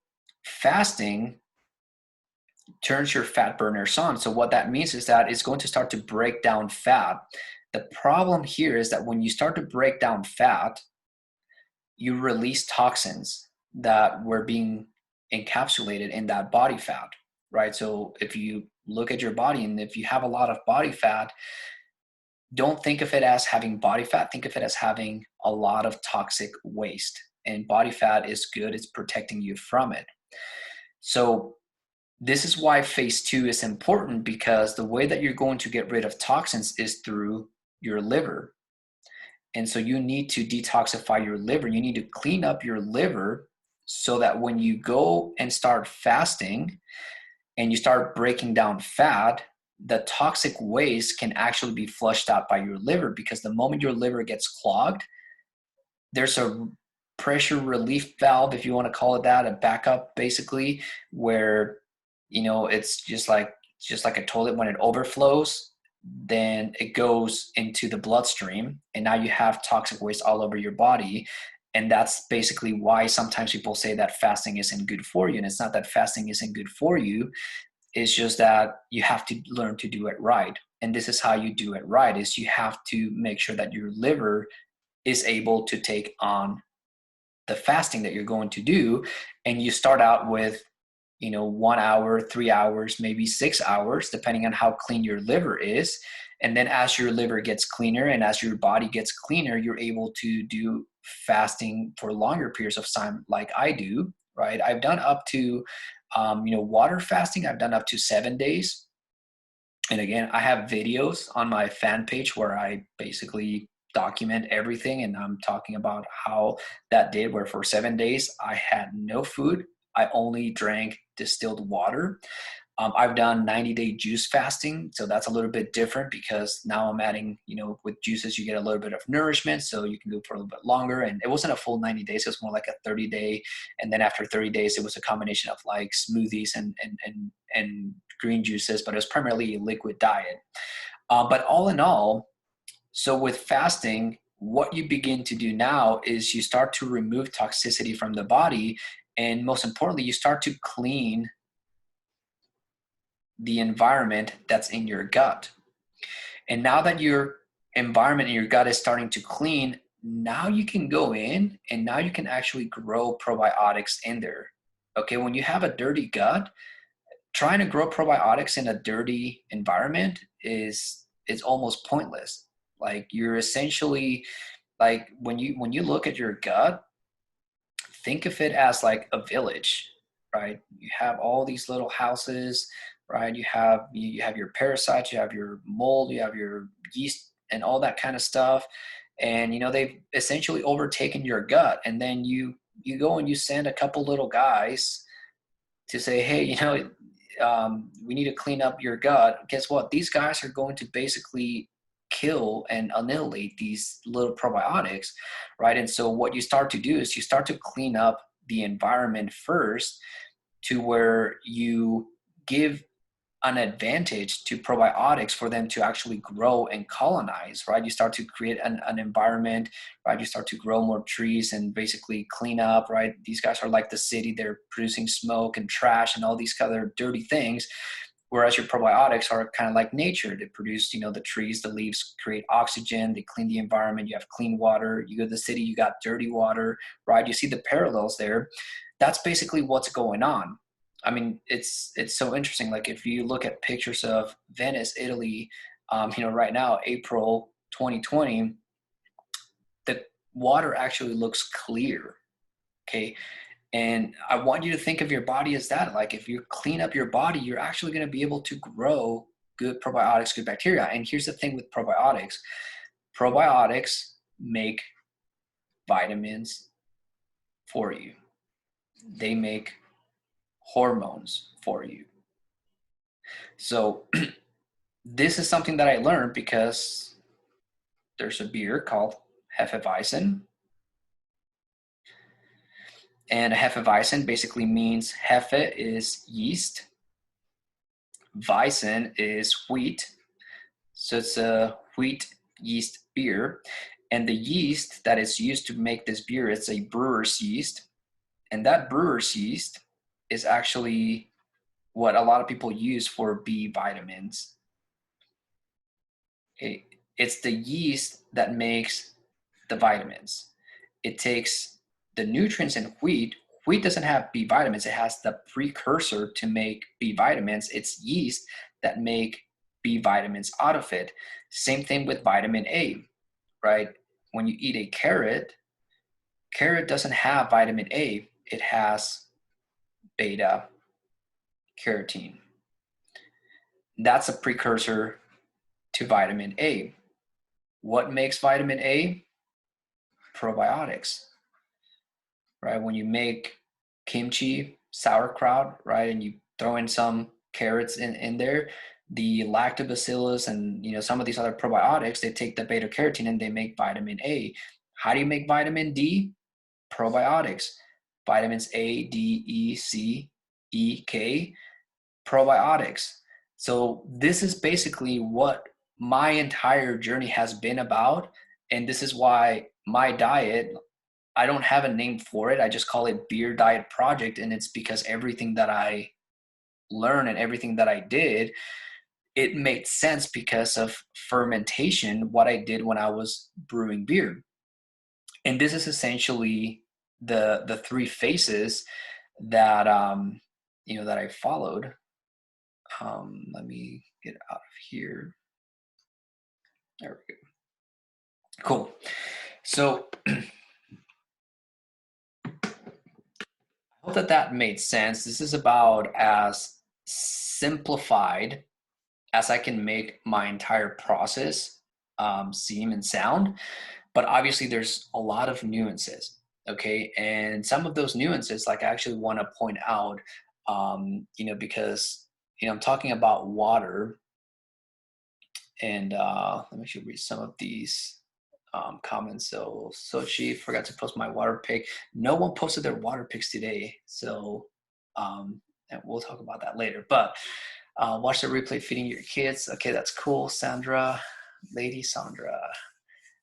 fasting turns your fat burners on. So what that means is that it's going to start to break down fat. The problem here is that when you start to break down fat, you release toxins that were being encapsulated in that body fat, right? So if you look at your body and if you have a lot of body fat, don't think of it as having body fat. Think of it as having a lot of toxic waste. And body fat is good. It's protecting you from it. So this is why phase 2 is important, because the way that you're going to get rid of toxins is through your liver. And so you need to detoxify your liver. You need to clean up your liver so that when you go and start fasting and you start breaking down fat, the toxic waste can actually be flushed out by your liver, because the moment your liver gets clogged, there's a pressure relief valve, if you want to call it that, a backup basically, where it's just like a toilet. When it overflows, then it goes into the bloodstream, and now you have toxic waste all over your body. And that's basically why sometimes people say that fasting isn't good for you. And it's not that fasting isn't good for you. It's just that you have to learn to do it right. And this is how you do it right, is you have to make sure that your liver is able to take on the fasting that you're going to do. And you start out with 1 hour, 3 hours, maybe 6 hours, depending on how clean your liver is. And then as your liver gets cleaner and as your body gets cleaner, you're able to do fasting for longer periods of time, like I do, right? I've done up to, water fasting. I've done up to 7 days. And again, I have videos on my fan page where I basically document everything. And I'm talking about how that did, where for 7 days, I had no food. I only drank distilled water. I've done 90-day juice fasting. So that's a little bit different because now I'm adding, with juices, you get a little bit of nourishment. So you can do it for a little bit longer. And it wasn't a full 90 days. It was more like a 30-day. And then after 30 days, it was a combination of like smoothies and green juices, but it was primarily a liquid diet. But all in all, so with fasting, what you begin to do now is you start to remove toxicity from the body. And most importantly, you start to clean the environment that's in your gut. And now that your environment in your gut is starting to clean, now you can go in and now you can actually grow probiotics in there. Okay, when you have a dirty gut, trying to grow probiotics in a dirty environment is almost pointless. Like you're essentially, like when you look at your gut, think of it as like a village, right? You have all these little houses, right? You have your parasites, you have your mold, you have your yeast and all that kind of stuff. And they've essentially overtaken your gut. And then you go and you send a couple little guys to say, hey, we need to clean up your gut. Guess what? These guys are going to basically kill and annihilate these little probiotics, right? And so what you start to do is you start to clean up the environment first to where you give an advantage to probiotics for them to actually grow and colonize, right? You start to create an environment, right? You start to grow more trees and basically clean up, right? These guys are like the city. They're producing smoke and trash and all these other dirty things. Whereas your probiotics are kind of like nature. They produce, the trees, the leaves create oxygen. They clean the environment. You have clean water. You go to the city, you got dirty water, right? You see the parallels there. That's basically what's going on. I mean, it's so interesting. Like if you look at pictures of Venice, Italy, right now, April 2020, the water actually looks clear. Okay. And I want you to think of your body as that. Like if you clean up your body, you're actually going to be able to grow good probiotics, good bacteria. And here's the thing with probiotics. Probiotics make vitamins for you. They make hormones for you. So this is something that I learned because there's a beer called Hefeweizen. And Hefeweizen basically means Hefe is yeast. Weizen is wheat. So it's a wheat yeast beer. And the yeast that is used to make this beer, it's a brewer's yeast. And that brewer's yeast is actually what a lot of people use for B vitamins. It's the yeast that makes the vitamins. It takes the nutrients in wheat. Wheat doesn't have B vitamins. It has the precursor to make B vitamins. It's yeast that make B vitamins out of it. Same thing with vitamin A, right? When you eat a carrot doesn't have vitamin A. It has beta carotene. That's a precursor to vitamin A. What makes vitamin A? Probiotics, right? When you make kimchi, sauerkraut, right, and you throw in some carrots in there, the lactobacillus and some of these other probiotics, they take the beta carotene and they make vitamin A. How do you make vitamin D? Probiotics. Vitamins A, D, E, C, E, K, probiotics. So this is basically what my entire journey has been about. And this is why my diet, I don't have a name for it. I just call it Beer Diet Project. And it's because everything that I learned and everything that I did, it made sense because of fermentation, what I did when I was brewing beer. And this is essentially the three phases that that I followed. Let me get out of here. There we go. Cool. So I hope that made sense. This is about as simplified as I can make my entire process seem and sound. But obviously there's a lot of nuances, okay? And some of those nuances, like I actually want to point out, because, I'm talking about water, and let me actually read some of these comments. So she forgot to post my water pick. No one posted their water picks today. So, and we'll talk about that later, but watch the replay feeding your kids. Okay, that's cool. Sandra, Lady Sandra.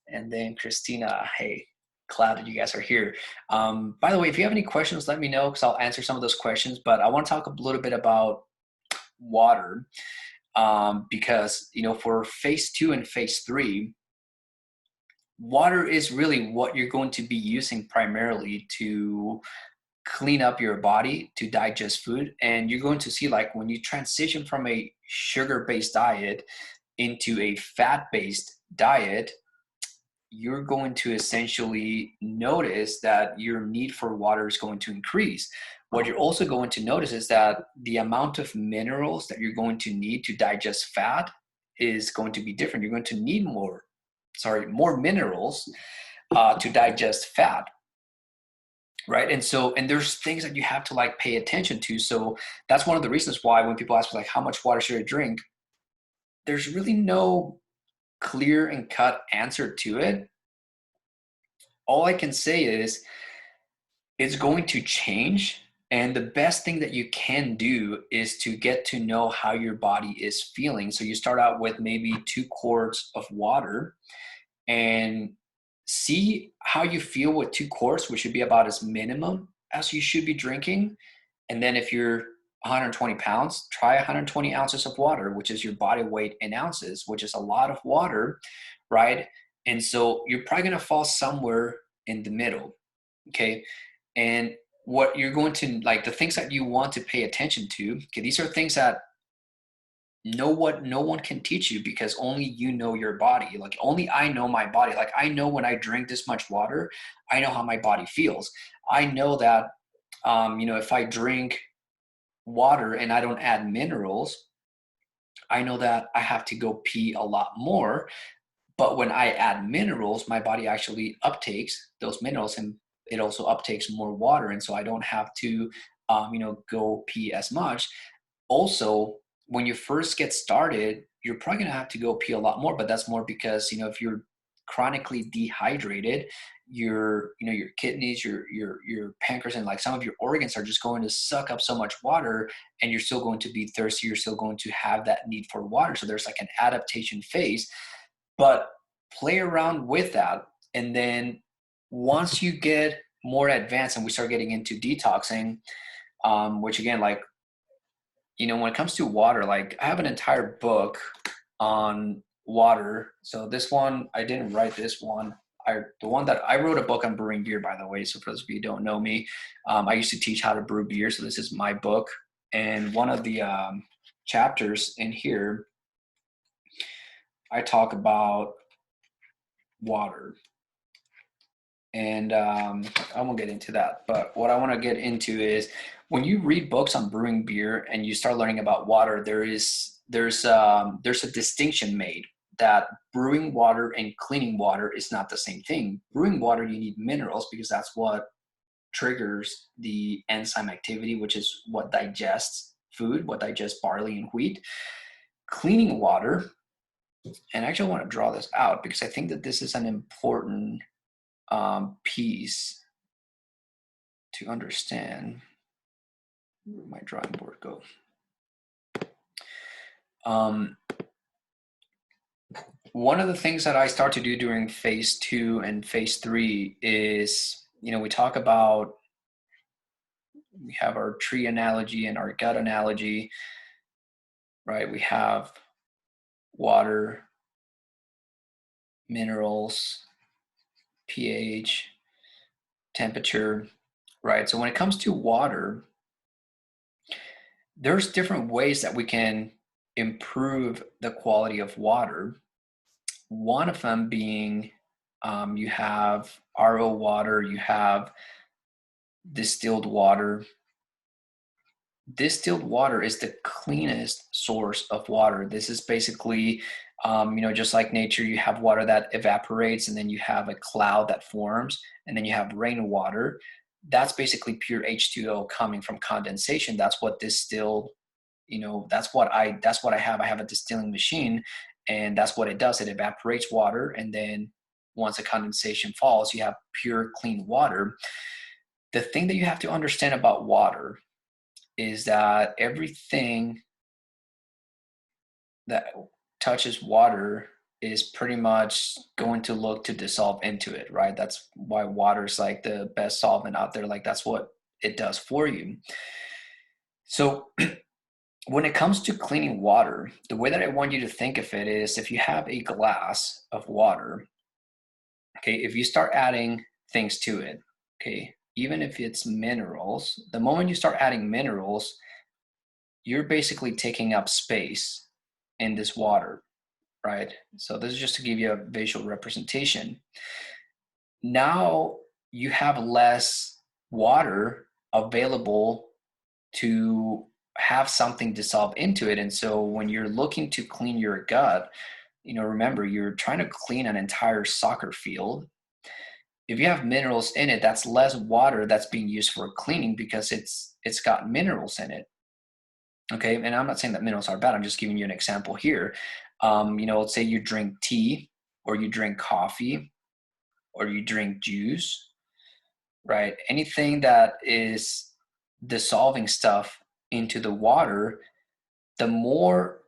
And then Christina, hey, glad that you guys are here. By the way, if you have any questions, let me know because I'll answer some of those questions. But I want to talk a little bit about water because, for phase 2 and phase 3, water is really what you're going to be using primarily to clean up your body, to digest food. And you're going to see, like, when you transition from a sugar-based diet into a fat-based diet, you're going to essentially notice that your need for water is going to increase. What you're also going to notice is that the amount of minerals that you're going to need to digest fat is going to be different. You're going to need more minerals to digest fat, right? And there's things that you have to like pay attention to. So that's one of the reasons why when people ask me like, how much water should I drink? There's really no clear and cut answer to it. All I can say is it's going to change. And the best thing that you can do is to get to know how your body is feeling. So you start out with maybe 2 quarts of water and see how you feel with 2 quarts, which should be about as minimum as you should be drinking. And then if you're 120 pounds, try 120 ounces of water, which is your body weight in ounces, which is a lot of water, right? And so you're probably going to fall somewhere in the middle, okay? And what you're going to, like, the things that you want to pay attention to, okay, these are things that no one can teach you because only you know your body. Like, only I know my body. Like, I know when I drink this much water, I know how my body feels. I know that, if I drink water and I don't add minerals, I know that I have to go pee a lot more. But when I add minerals, my body actually uptakes those minerals and it also uptakes more water. And so I don't have to, go pee as much. Also, when you first get started, you're probably going to have to go pee a lot more, but that's more because, if you're chronically dehydrated, your kidneys, your pancreas, and like some of your organs are just going to suck up so much water, and you're still going to be thirsty. You're still going to have that need for water. So there's like an adaptation phase, but play around with that. And then once you get more advanced and we start getting into detoxing, which again, like, when it comes to water, like I have an entire book on water. So this one, I didn't write this one. The one that I wrote a book on brewing beer, by the way. So for those of you who don't know me, I used to teach how to brew beer. So this is my book. And one of the chapters in here, I talk about water. And I won't get into that. But what I want to get into is when you read books on brewing beer and you start learning about water, there's a distinction made that brewing water and cleaning water is not the same thing. Brewing water, you need minerals because that's what triggers the enzyme activity, which is what digests food, what digests barley and wheat. Cleaning water, and actually I want to draw this out because I think that this is an important piece to understand. Where did my drawing board go? One of the things that I start to do during phase 2 and phase 3 is, we talk about, we have our tree analogy and our gut analogy, right? We have water, minerals, pH, temperature, right? So when it comes to water, there's different ways that we can improve the quality of water. One of them being you have RO water, you have distilled water. Distilled water is the cleanest source of water. This is basically, just like nature, you have water that evaporates and then you have a cloud that forms and then you have rainwater. That's basically pure H2O coming from condensation. That's what distilled, that's what I have. I have a distilling machine and that's what it does. It evaporates water. And then once the condensation falls, you have pure clean water. The thing that you have to understand about water is that everything that touches water is pretty much going to look to dissolve into it, right? That's why water is like the best solvent out there. Like that's what it does for you. So when it comes to cleaning water, the way that I want you to think of it is if you have a glass of water, okay, if you start adding things to it, okay, even if it's minerals, the moment you start adding minerals, you're basically taking up space in this water, right? So this is just to give you a visual representation. Now you have less water available to have something dissolve into it. And so when you're looking to clean your gut, remember, you're trying to clean an entire soccer field. If you have minerals in it, that's less water that's being used for cleaning because it's got minerals in it. Okay, and I'm not saying that minerals are bad. I'm just giving you an example here. Let's say you drink tea or you drink coffee or you drink juice, right? Anything that is dissolving stuff into the water, the more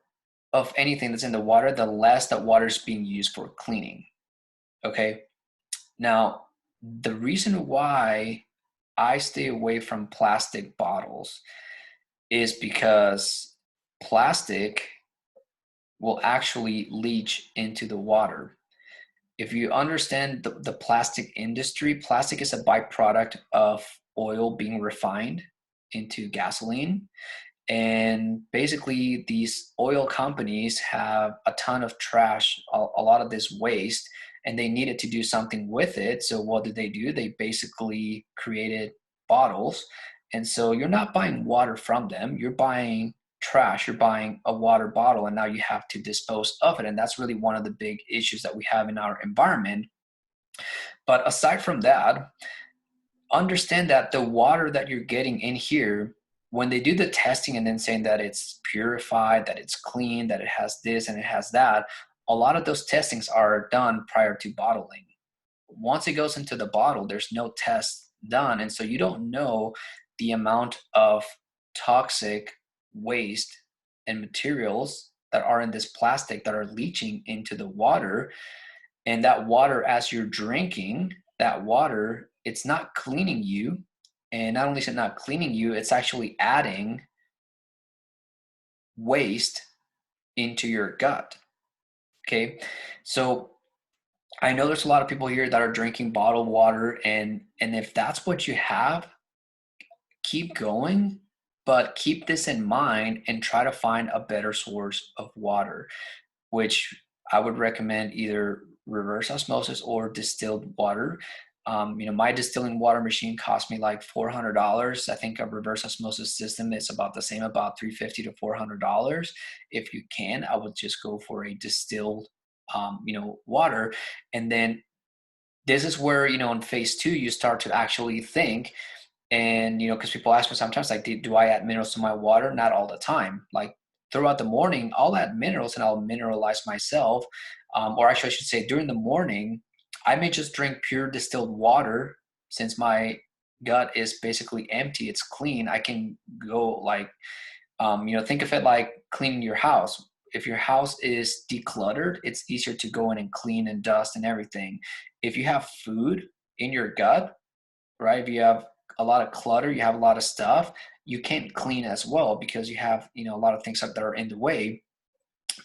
of anything that's in the water, the less that water is being used for cleaning. Okay, now the reason why I stay away from plastic bottles is because plastic will actually leach into the water. If you understand the plastic industry, plastic is a byproduct of oil being refined into gasoline. And basically, these oil companies have a ton of trash, a lot of this waste, and they needed to do something with it. So what did they do? They basically created bottles. And so you're not buying water from them, you're buying trash, you're buying a water bottle, and now you have to dispose of it. And that's really one of the big issues that we have in our environment. But aside from that, understand that the water that you're getting in here, when they do the testing and then saying that it's purified, that it's clean, that it has this and it has that, a lot of those testings are done prior to bottling. Once it goes into the bottle, there's no test done. And so you don't know the amount of toxic waste and materials that are in this plastic that are leaching into the water. And that water, as you're drinking that water, it's not cleaning you. And not only is it not cleaning you, it's actually adding waste into your gut. Okay. So I know there's a lot of people here that are drinking bottled water, and if that's what you have, keep going, but keep this in mind and try to find a better source of water, which I would recommend either reverse osmosis or distilled water. My distilling water machine cost me like $400. I think a reverse osmosis system is about the same, about $350 to $400. If you can, I would just go for a distilled, water. And then this is where, in phase 2, you start to actually think. And, because people ask me sometimes, like, do I add minerals to my water? Not all the time. Like throughout the morning, I'll add minerals and I'll mineralize myself. Or actually, I should say during the morning, I may just drink pure distilled water since my gut is basically empty. It's clean. I can go like, think of it like cleaning your house. If your house is decluttered, it's easier to go in and clean and dust and everything. If you have food in your gut, right? If you have a lot of clutter, you have a lot of stuff, you can't clean as well because you have, a lot of things that are in the way.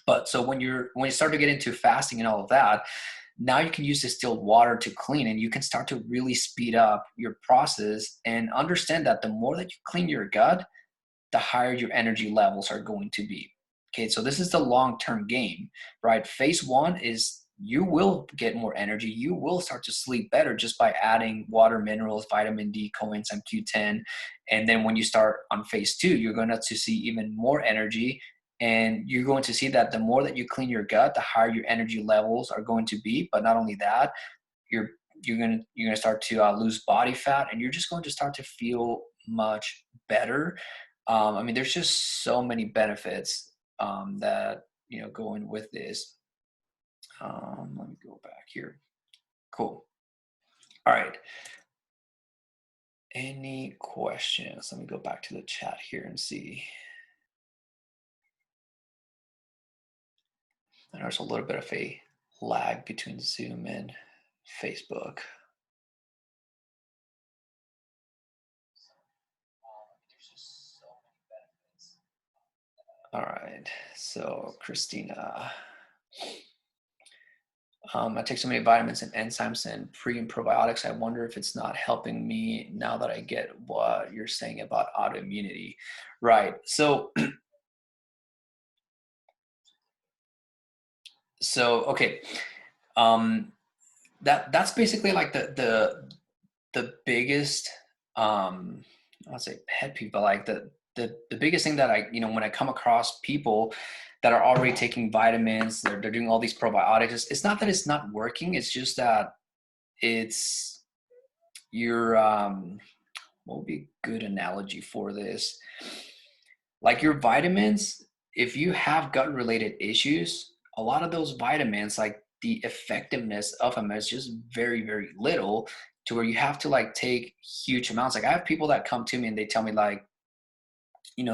But so when you start to get into fasting and all of that, now you can use distilled water to clean, and you can start to really speed up your process and understand that the more that you clean your gut, the higher your energy levels are going to be. Okay, so this is the long-term game, right? Phase one is you will get more energy. You will start to sleep better just by adding water, minerals, vitamin D, coenzyme Q10. And then when you start on phase two, you're going to see even more energy. And you're going to see that the more that you clean your gut, the higher your energy levels are going to be. But not only that, you're gonna start to lose body fat, and you're just going to start to feel much better. I mean, there's just so many benefits that go in with this. Let me go back here. Cool. All right. Any questions? Let me go back to the chat here and see. And there's a little bit of a lag between Zoom and Facebook. All right, so Christina, I take so many vitamins and enzymes and pre and probiotics. I wonder if it's not helping me now that I get what you're saying about autoimmunity. Right, so okay, that's basically like the biggest I'll say pet peeve, but like the biggest thing that I when I come across people that are already taking vitamins, they're doing all these probiotics. It's not that it's not working. It's just that it's your what would be a good analogy for this? Like your vitamins, if you have gut related issues, a lot of those vitamins, like the effectiveness of them is just very, very little, to where you have to like take huge amounts. Like I have people that come to me and they tell me like,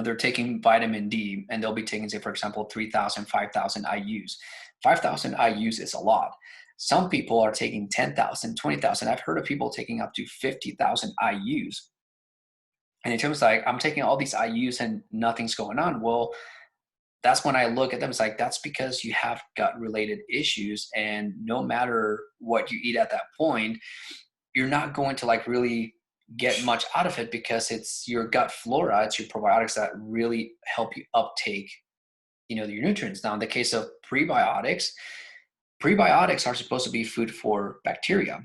they're taking vitamin D and they'll be taking, say, for example, 3,000, 5,000 IUs. 5,000 IUs is a lot. Some people are taking 10,000, 20,000. I've heard of people taking up to 50,000 IUs. And in terms of like, I'm taking all these IUs and nothing's going on. Well, that's when I look at them. It's like, that's because you have gut related issues. And no matter what you eat at that point, you're not going to like really get much out of it, because it's your gut flora, it's your probiotics that really help you uptake, your nutrients. Now, in the case of prebiotics are supposed to be food for bacteria.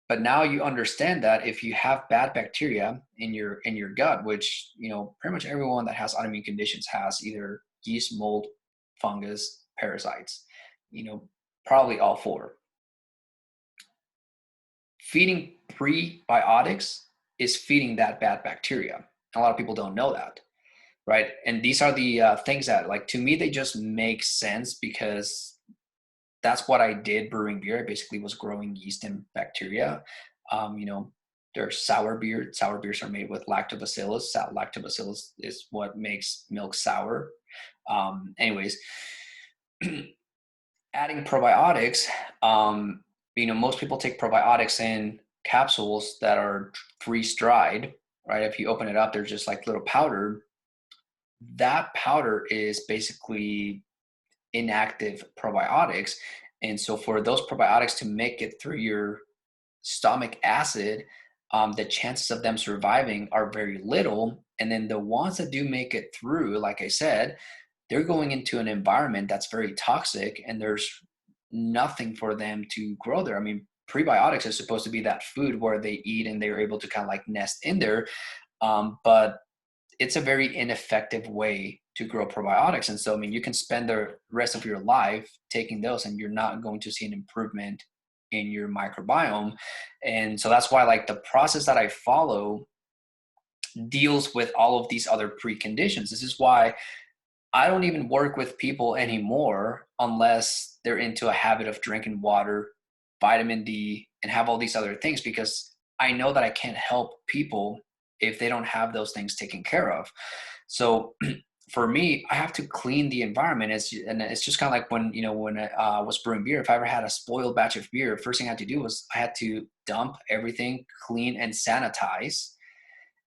But now you understand that if you have bad bacteria in your gut, which, pretty much everyone that has autoimmune conditions has either yeast, mold, fungus, parasites, probably all four. Feeding prebiotics is feeding that bad bacteria. A lot of people don't know that, right? And these are the things that, like, to me, they just make sense, because that's what I did brewing beer. I basically was growing yeast and bacteria. There's sour beer. Sour beers are made with lactobacillus. Lactobacillus is what makes milk sour. Anyways, adding probiotics, most people take probiotics in capsules that are freeze-dried, right? If you open it up, they're just like little powder. That powder is basically inactive probiotics. And so for those probiotics to make it through your stomach acid, the chances of them surviving are very little. And then the ones that do make it through, like I said, they're going into an environment that's very toxic, and there's nothing for them to grow there. I mean, prebiotics is supposed to be that food where they eat and they're able to kind of like nest in there. But it's a very ineffective way to grow probiotics. And so, I mean, you can spend the rest of your life taking those and you're not going to see an improvement in your microbiome. And so that's why, like, the process that I follow deals with all of these other preconditions. This is why I don't even work with people anymore unless they're into a habit of drinking water, vitamin D, and have all these other things, because I know that I can't help people if they don't have those things taken care of. So for me, I have to clean the environment. And it's just kind of like when I was brewing beer. If I ever had a spoiled batch of beer, first thing I had to do was I had to dump everything, clean and sanitize.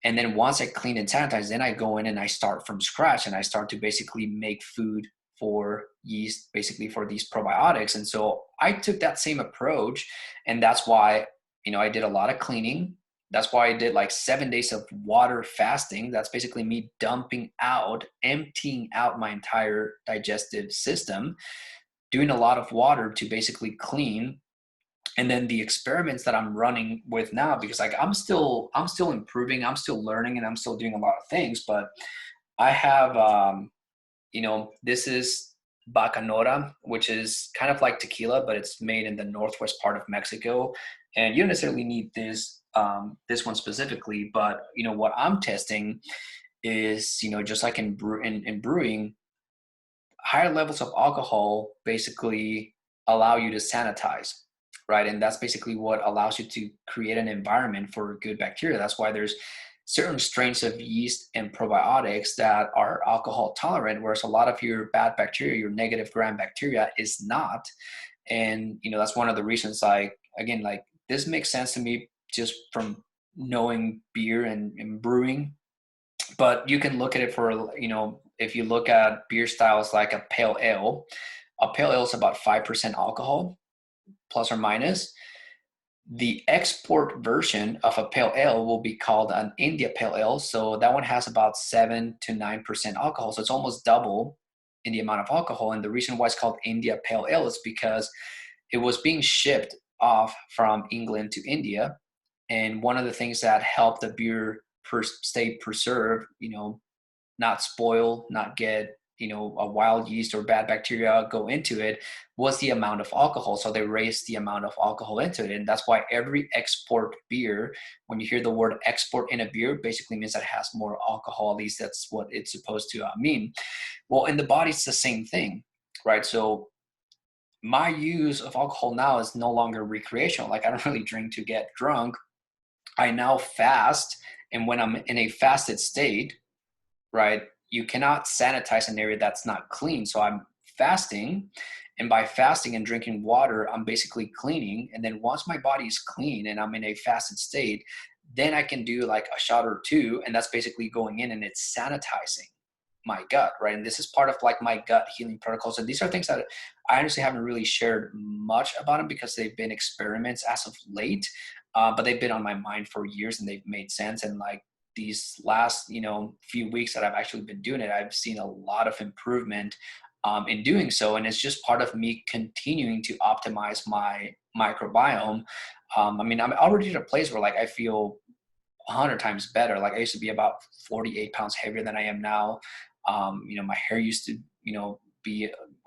And then once I clean and sanitize, then I go in and I start from scratch, and I start to basically make food for yeast, basically for these probiotics. And so I took that same approach, and that's why, I did a lot of cleaning, That's why I did like 7 days of water fasting. That's basically me emptying out my entire digestive system, doing a lot of water to basically clean. And then the experiments that I'm running with now, because like I'm still improving, I'm still learning, and I'm still doing a lot of things, but I have, this is Bacanora, which is kind of like tequila, but it's made in the northwest part of Mexico. And you don't necessarily need this one specifically, but what I'm testing is, just like in brewing, higher levels of alcohol basically allow you to sanitize, right? And that's basically what allows you to create an environment for good bacteria. That's why there's certain strains of yeast and probiotics that are alcohol tolerant, whereas a lot of your bad bacteria, your negative gram bacteria, is not. And that's one of the reasons, like, again, like, this makes sense to me just from knowing beer and brewing. But you can look at it for, if you look at beer styles like a pale ale is about 5% alcohol, plus or minus. The export version of a pale ale will be called an India Pale Ale. So that one has about 7 to 9% alcohol. So it's almost double in the amount of alcohol. And the reason why it's called India Pale Ale is because it was being shipped off from England to India. And one of the things that helped the beer stay preserved, not spoil, not get, a wild yeast or bad bacteria go into it, was the amount of alcohol. So they raised the amount of alcohol into it. And that's why every export beer, when you hear the word export in a beer, basically means that it has more alcohol. At least that's what it's supposed to mean. Well, in the body, it's the same thing, right? So my use of alcohol now is no longer recreational. Like, I don't really drink to get drunk. I now fast. And when I'm in a fasted state, right, you cannot sanitize an area that's not clean. So I'm fasting, and by fasting and drinking water, I'm basically cleaning. And then once my body is clean and I'm in a fasted state, then I can do like a shot or two, and that's basically going in and it's sanitizing my gut, right? And this is part of like my gut healing protocols. And these are things that I honestly haven't really shared much about them because they've been experiments as of late, but they've been on my mind for years and they've made sense. And like, these last few weeks that I've actually been doing it, I've seen a lot of improvement in doing so. And it's just part of me continuing to optimize my microbiome. I'm already at a place where like I feel 100 times better. Like, I used to be about 48 pounds heavier than I am now. My hair used to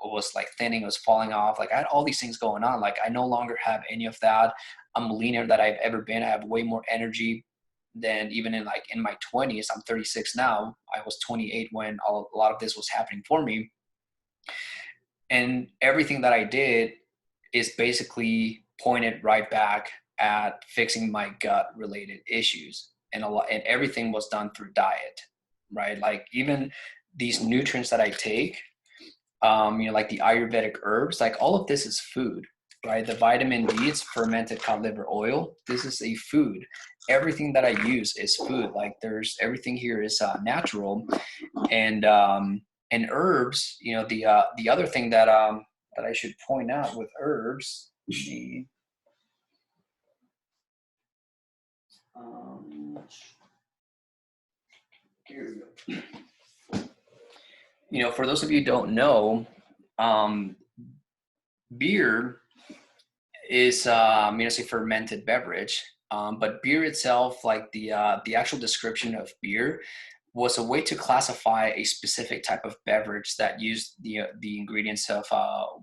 was like thinning, it was falling off. Like, I had all these things going on. Like, I no longer have any of that. I'm leaner than I've ever been. I have way more energy than even in my 20s. I'm 36 now. I was 28 when a lot of this was happening for me. And everything that I did is basically pointed right back at fixing my gut related issues. And everything was done through diet, right? Like, even these nutrients that I take, like the Ayurvedic herbs, like all of this is food, right? The vitamin D, it's fermented cod liver oil. This is a food. Everything that I use is food. Like, everything here is natural. And herbs, the other thing that I should point out with herbs, here we go. For those of you who don't know, beer is it's a fermented beverage, but beer itself, like the actual description of beer, was a way to classify a specific type of beverage that used the ingredients of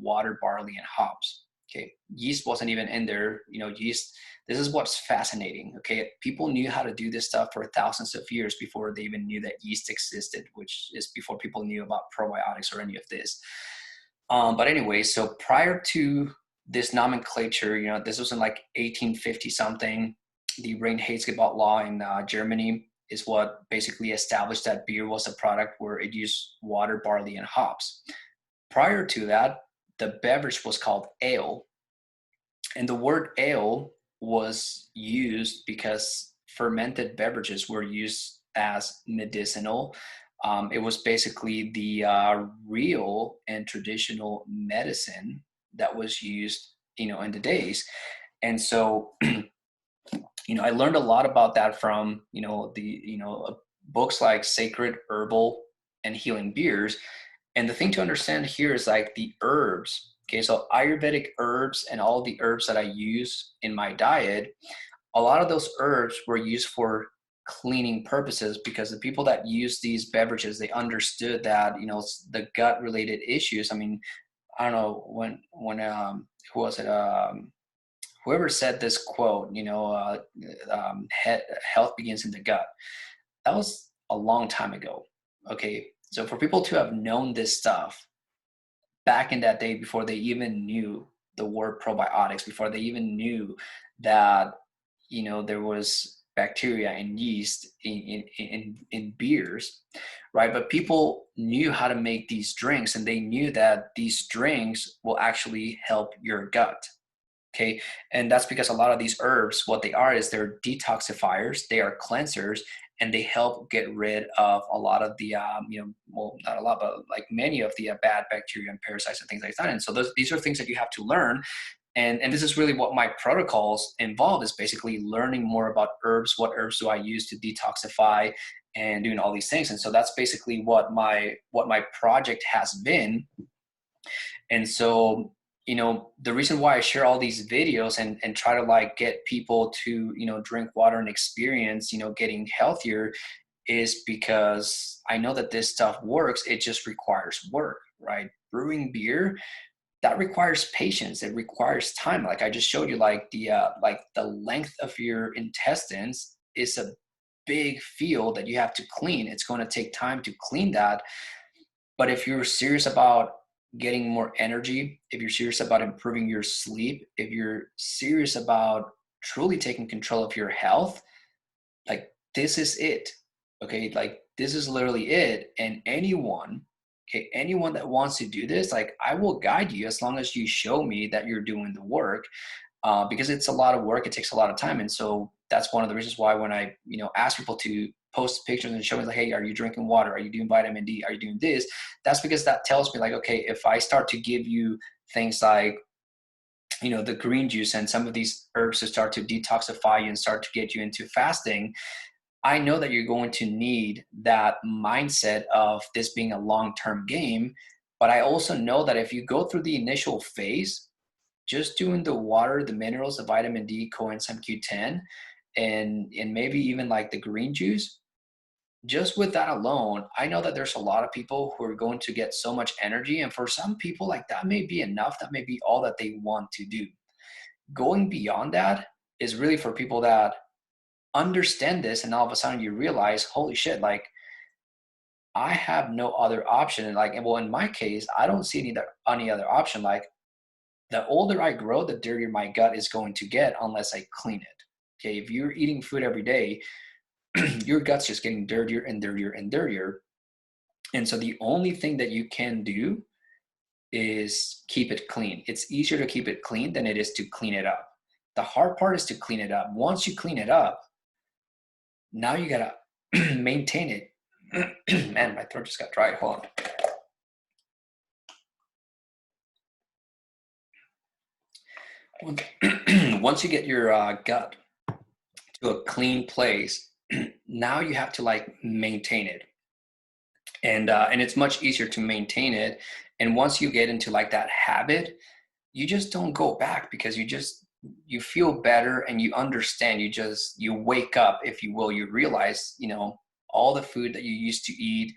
water, barley, and hops. Okay, yeast wasn't even in there. Yeast. This is what's fascinating. Okay, people knew how to do this stuff for thousands of years before they even knew that yeast existed, which is before people knew about probiotics or any of this. But anyway, so prior to this nomenclature, this was in like 1850 something. The Reinheitsgebot law in Germany is what basically established that beer was a product where it used water, barley, and hops. Prior to that, the beverage was called ale. And the word ale was used because fermented beverages were used as medicinal. It was basically the real and traditional medicine that was used, in the days. And so I learned a lot about that from, books like Sacred Herbal and Healing Beers. And the thing to understand here is like the herbs. Okay, so Ayurvedic herbs and all the herbs that I use in my diet, a lot of those herbs were used for cleaning purposes, because the people that use these beverages, they understood that, the gut related issues. I mean, I don't know who was it? Whoever said this quote, health begins in the gut. That was a long time ago. Okay. So for people to have known this stuff back in that day, before they even knew the word probiotics, before they even knew that, there was bacteria and yeast in beers, right? But people knew how to make these drinks, and they knew that these drinks will actually help your gut. Okay. And that's because a lot of these herbs, what they are is they're detoxifiers, they are cleansers, and they help get rid of a lot of the, well, not a lot, but like many of the bad bacteria and parasites and things like that. And so these are things that you have to learn. And this is really what my protocols involve, is basically learning more about herbs. What herbs do I use to detoxify and doing all these things? And so that's basically what my project has been. And so, the reason why I share all these videos and try to like get people to, drink water and experience, getting healthier, is because I know that this stuff works. It just requires work, right? Brewing beer, that requires patience. It requires time. Like I just showed you, like the length of your intestines is a big field that you have to clean. It's going to take time to clean that. But if you're serious about getting more energy, if you're serious about improving your sleep, if you're serious about truly taking control of your health, like this is it. Okay. Like this is literally it. And anyone that wants to do this, like I will guide you as long as you show me that you're doing the work, because it's a lot of work. It takes a lot of time. And so that's one of the reasons why when I, ask people to post pictures and show me like, hey, are you drinking water? Are you doing vitamin D? Are you doing this? That's because that tells me like, okay, if I start to give you things like, the green juice and some of these herbs to start to detoxify you and start to get you into fasting, I know that you're going to need that mindset of this being a long-term game. But I also know that if you go through the initial phase, just doing the water, the minerals, the vitamin D, coenzyme Q10, and maybe even like the green juice, just with that alone, I know that there's a lot of people who are going to get so much energy. And for some people, like that may be enough. That may be all that they want to do. Going beyond that is really for people that understand this, and all of a sudden you realize, holy shit, like I have no other option. And like, well, in my case, I don't see any other option. Like the older I grow, the dirtier my gut is going to get unless I clean it. Okay. If you're eating food every day, your gut's just getting dirtier and dirtier and dirtier. And so the only thing that you can do is keep it clean. It's easier to keep it clean than it is to clean it up. The hard part is to clean it up. Once you clean it up, now you gotta maintain it. Man, my throat just got dry. Hold on. Once you get your gut to a clean place, now you have to like maintain it, and it's much easier to maintain it. And once you get into like that habit, you just don't go back, because you feel better and you understand. You wake up, if you will. You realize, all the food that you used to eat,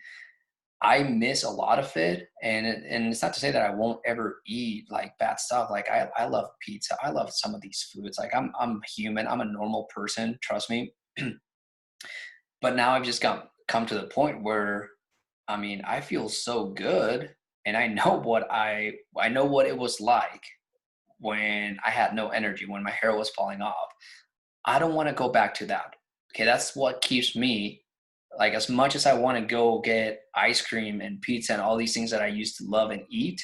I miss a lot of it. And it's not to say that I won't ever eat like bad stuff. Like I love pizza. I love some of these foods. Like I'm human. I'm a normal person. Trust me. But now I've just come to the point where, I mean, I feel so good, and I know what it was like when I had no energy, when my hair was falling off. I don't want to go back to that. Okay, that's what keeps me, like, as much as I want to go get ice cream and pizza and all these things that I used to love and eat,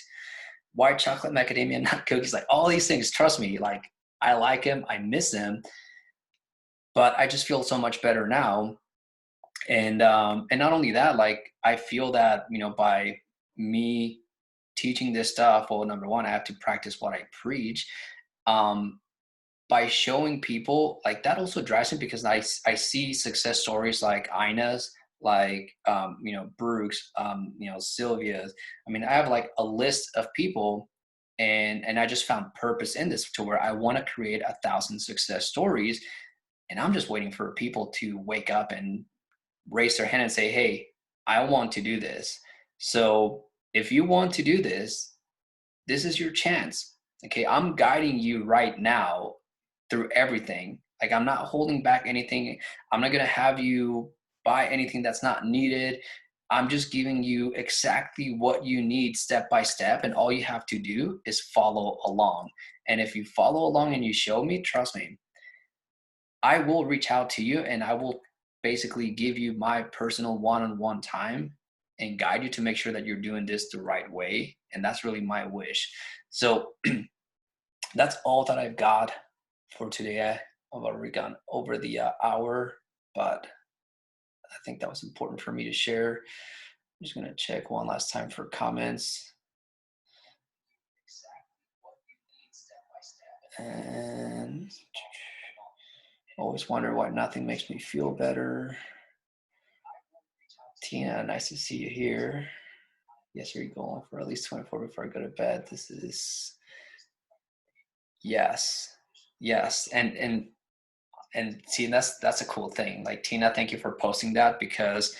white chocolate, macadamia nut cookies, like all these things, trust me, like I like them, I miss them, but I just feel so much better now. And not only that, like I feel that, by me teaching this stuff, well, number one, I have to practice what I preach. by showing people, like, that also drives me, because I see success stories like Ina's, like, you know, Brooks, you know, Sylvia's. I mean, I have like a list of people, and I just found purpose in this, to where I want to create 1,000 success stories. And I'm just waiting for people to wake up and raise their hand and say, hey, I want to do this. So if you want to do this, this is your chance. Okay, I'm guiding you right now through everything. Like, I'm not holding back anything. I'm not going to have you buy anything that's not needed. I'm just giving you exactly what you need step by step. And all you have to do is follow along. And if you follow along and you show me, trust me, I will reach out to you, and I will basically give you my personal one-on-one time and guide you to make sure that you're doing this the right way. And that's really my wish. So that's all that I've got for today. I've already gone over the hour, but I think that was important for me to share. I'm just going to check one last time for comments. And always wonder why nothing makes me feel better. Tina, nice to see you here. Yes, are you going for at least 24 before I go to bed? This is, yes, yes. And see, that's a cool thing. Like, Tina, thank you for posting that, because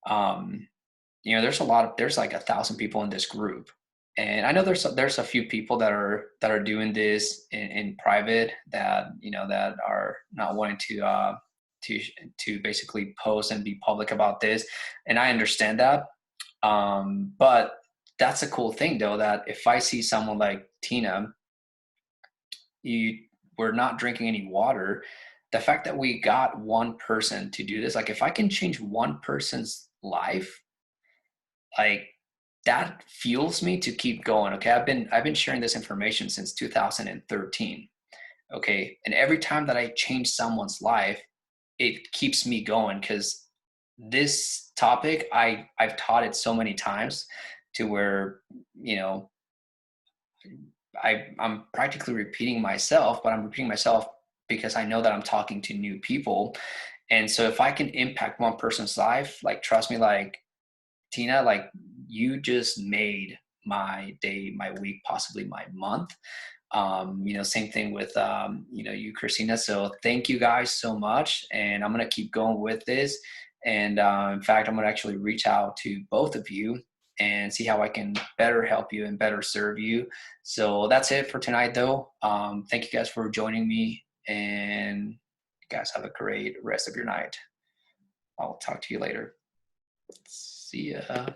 you know, there's like 1,000 people in this group. And I know there's a few people that are doing this in private, that, you know, that are not wanting to basically post and be public about this. And I understand that. But that's a cool thing, though, that if I see someone like Tina, we're not drinking any water. The fact that we got one person to do this, like, if I can change one person's life, like, that fuels me to keep going. Okay, I've been sharing this information since 2013. Okay, and every time that I change someone's life, it keeps me going, because this topic, I've taught it so many times, to where, you know, I'm practically repeating myself, but I'm repeating myself because I know that I'm talking to new people. And so if I can impact one person's life, like, trust me, like, Tina, like, you just made my day, my week, possibly my month. You know, same thing with, you know, you, Christina. So thank you guys so much. And I'm going to keep going with this. And in fact, I'm going to actually reach out to both of you and see how I can better help you and better serve you. So that's it for tonight, though. Thank you guys for joining me, and you guys have a great rest of your night. I'll talk to you later. See ya.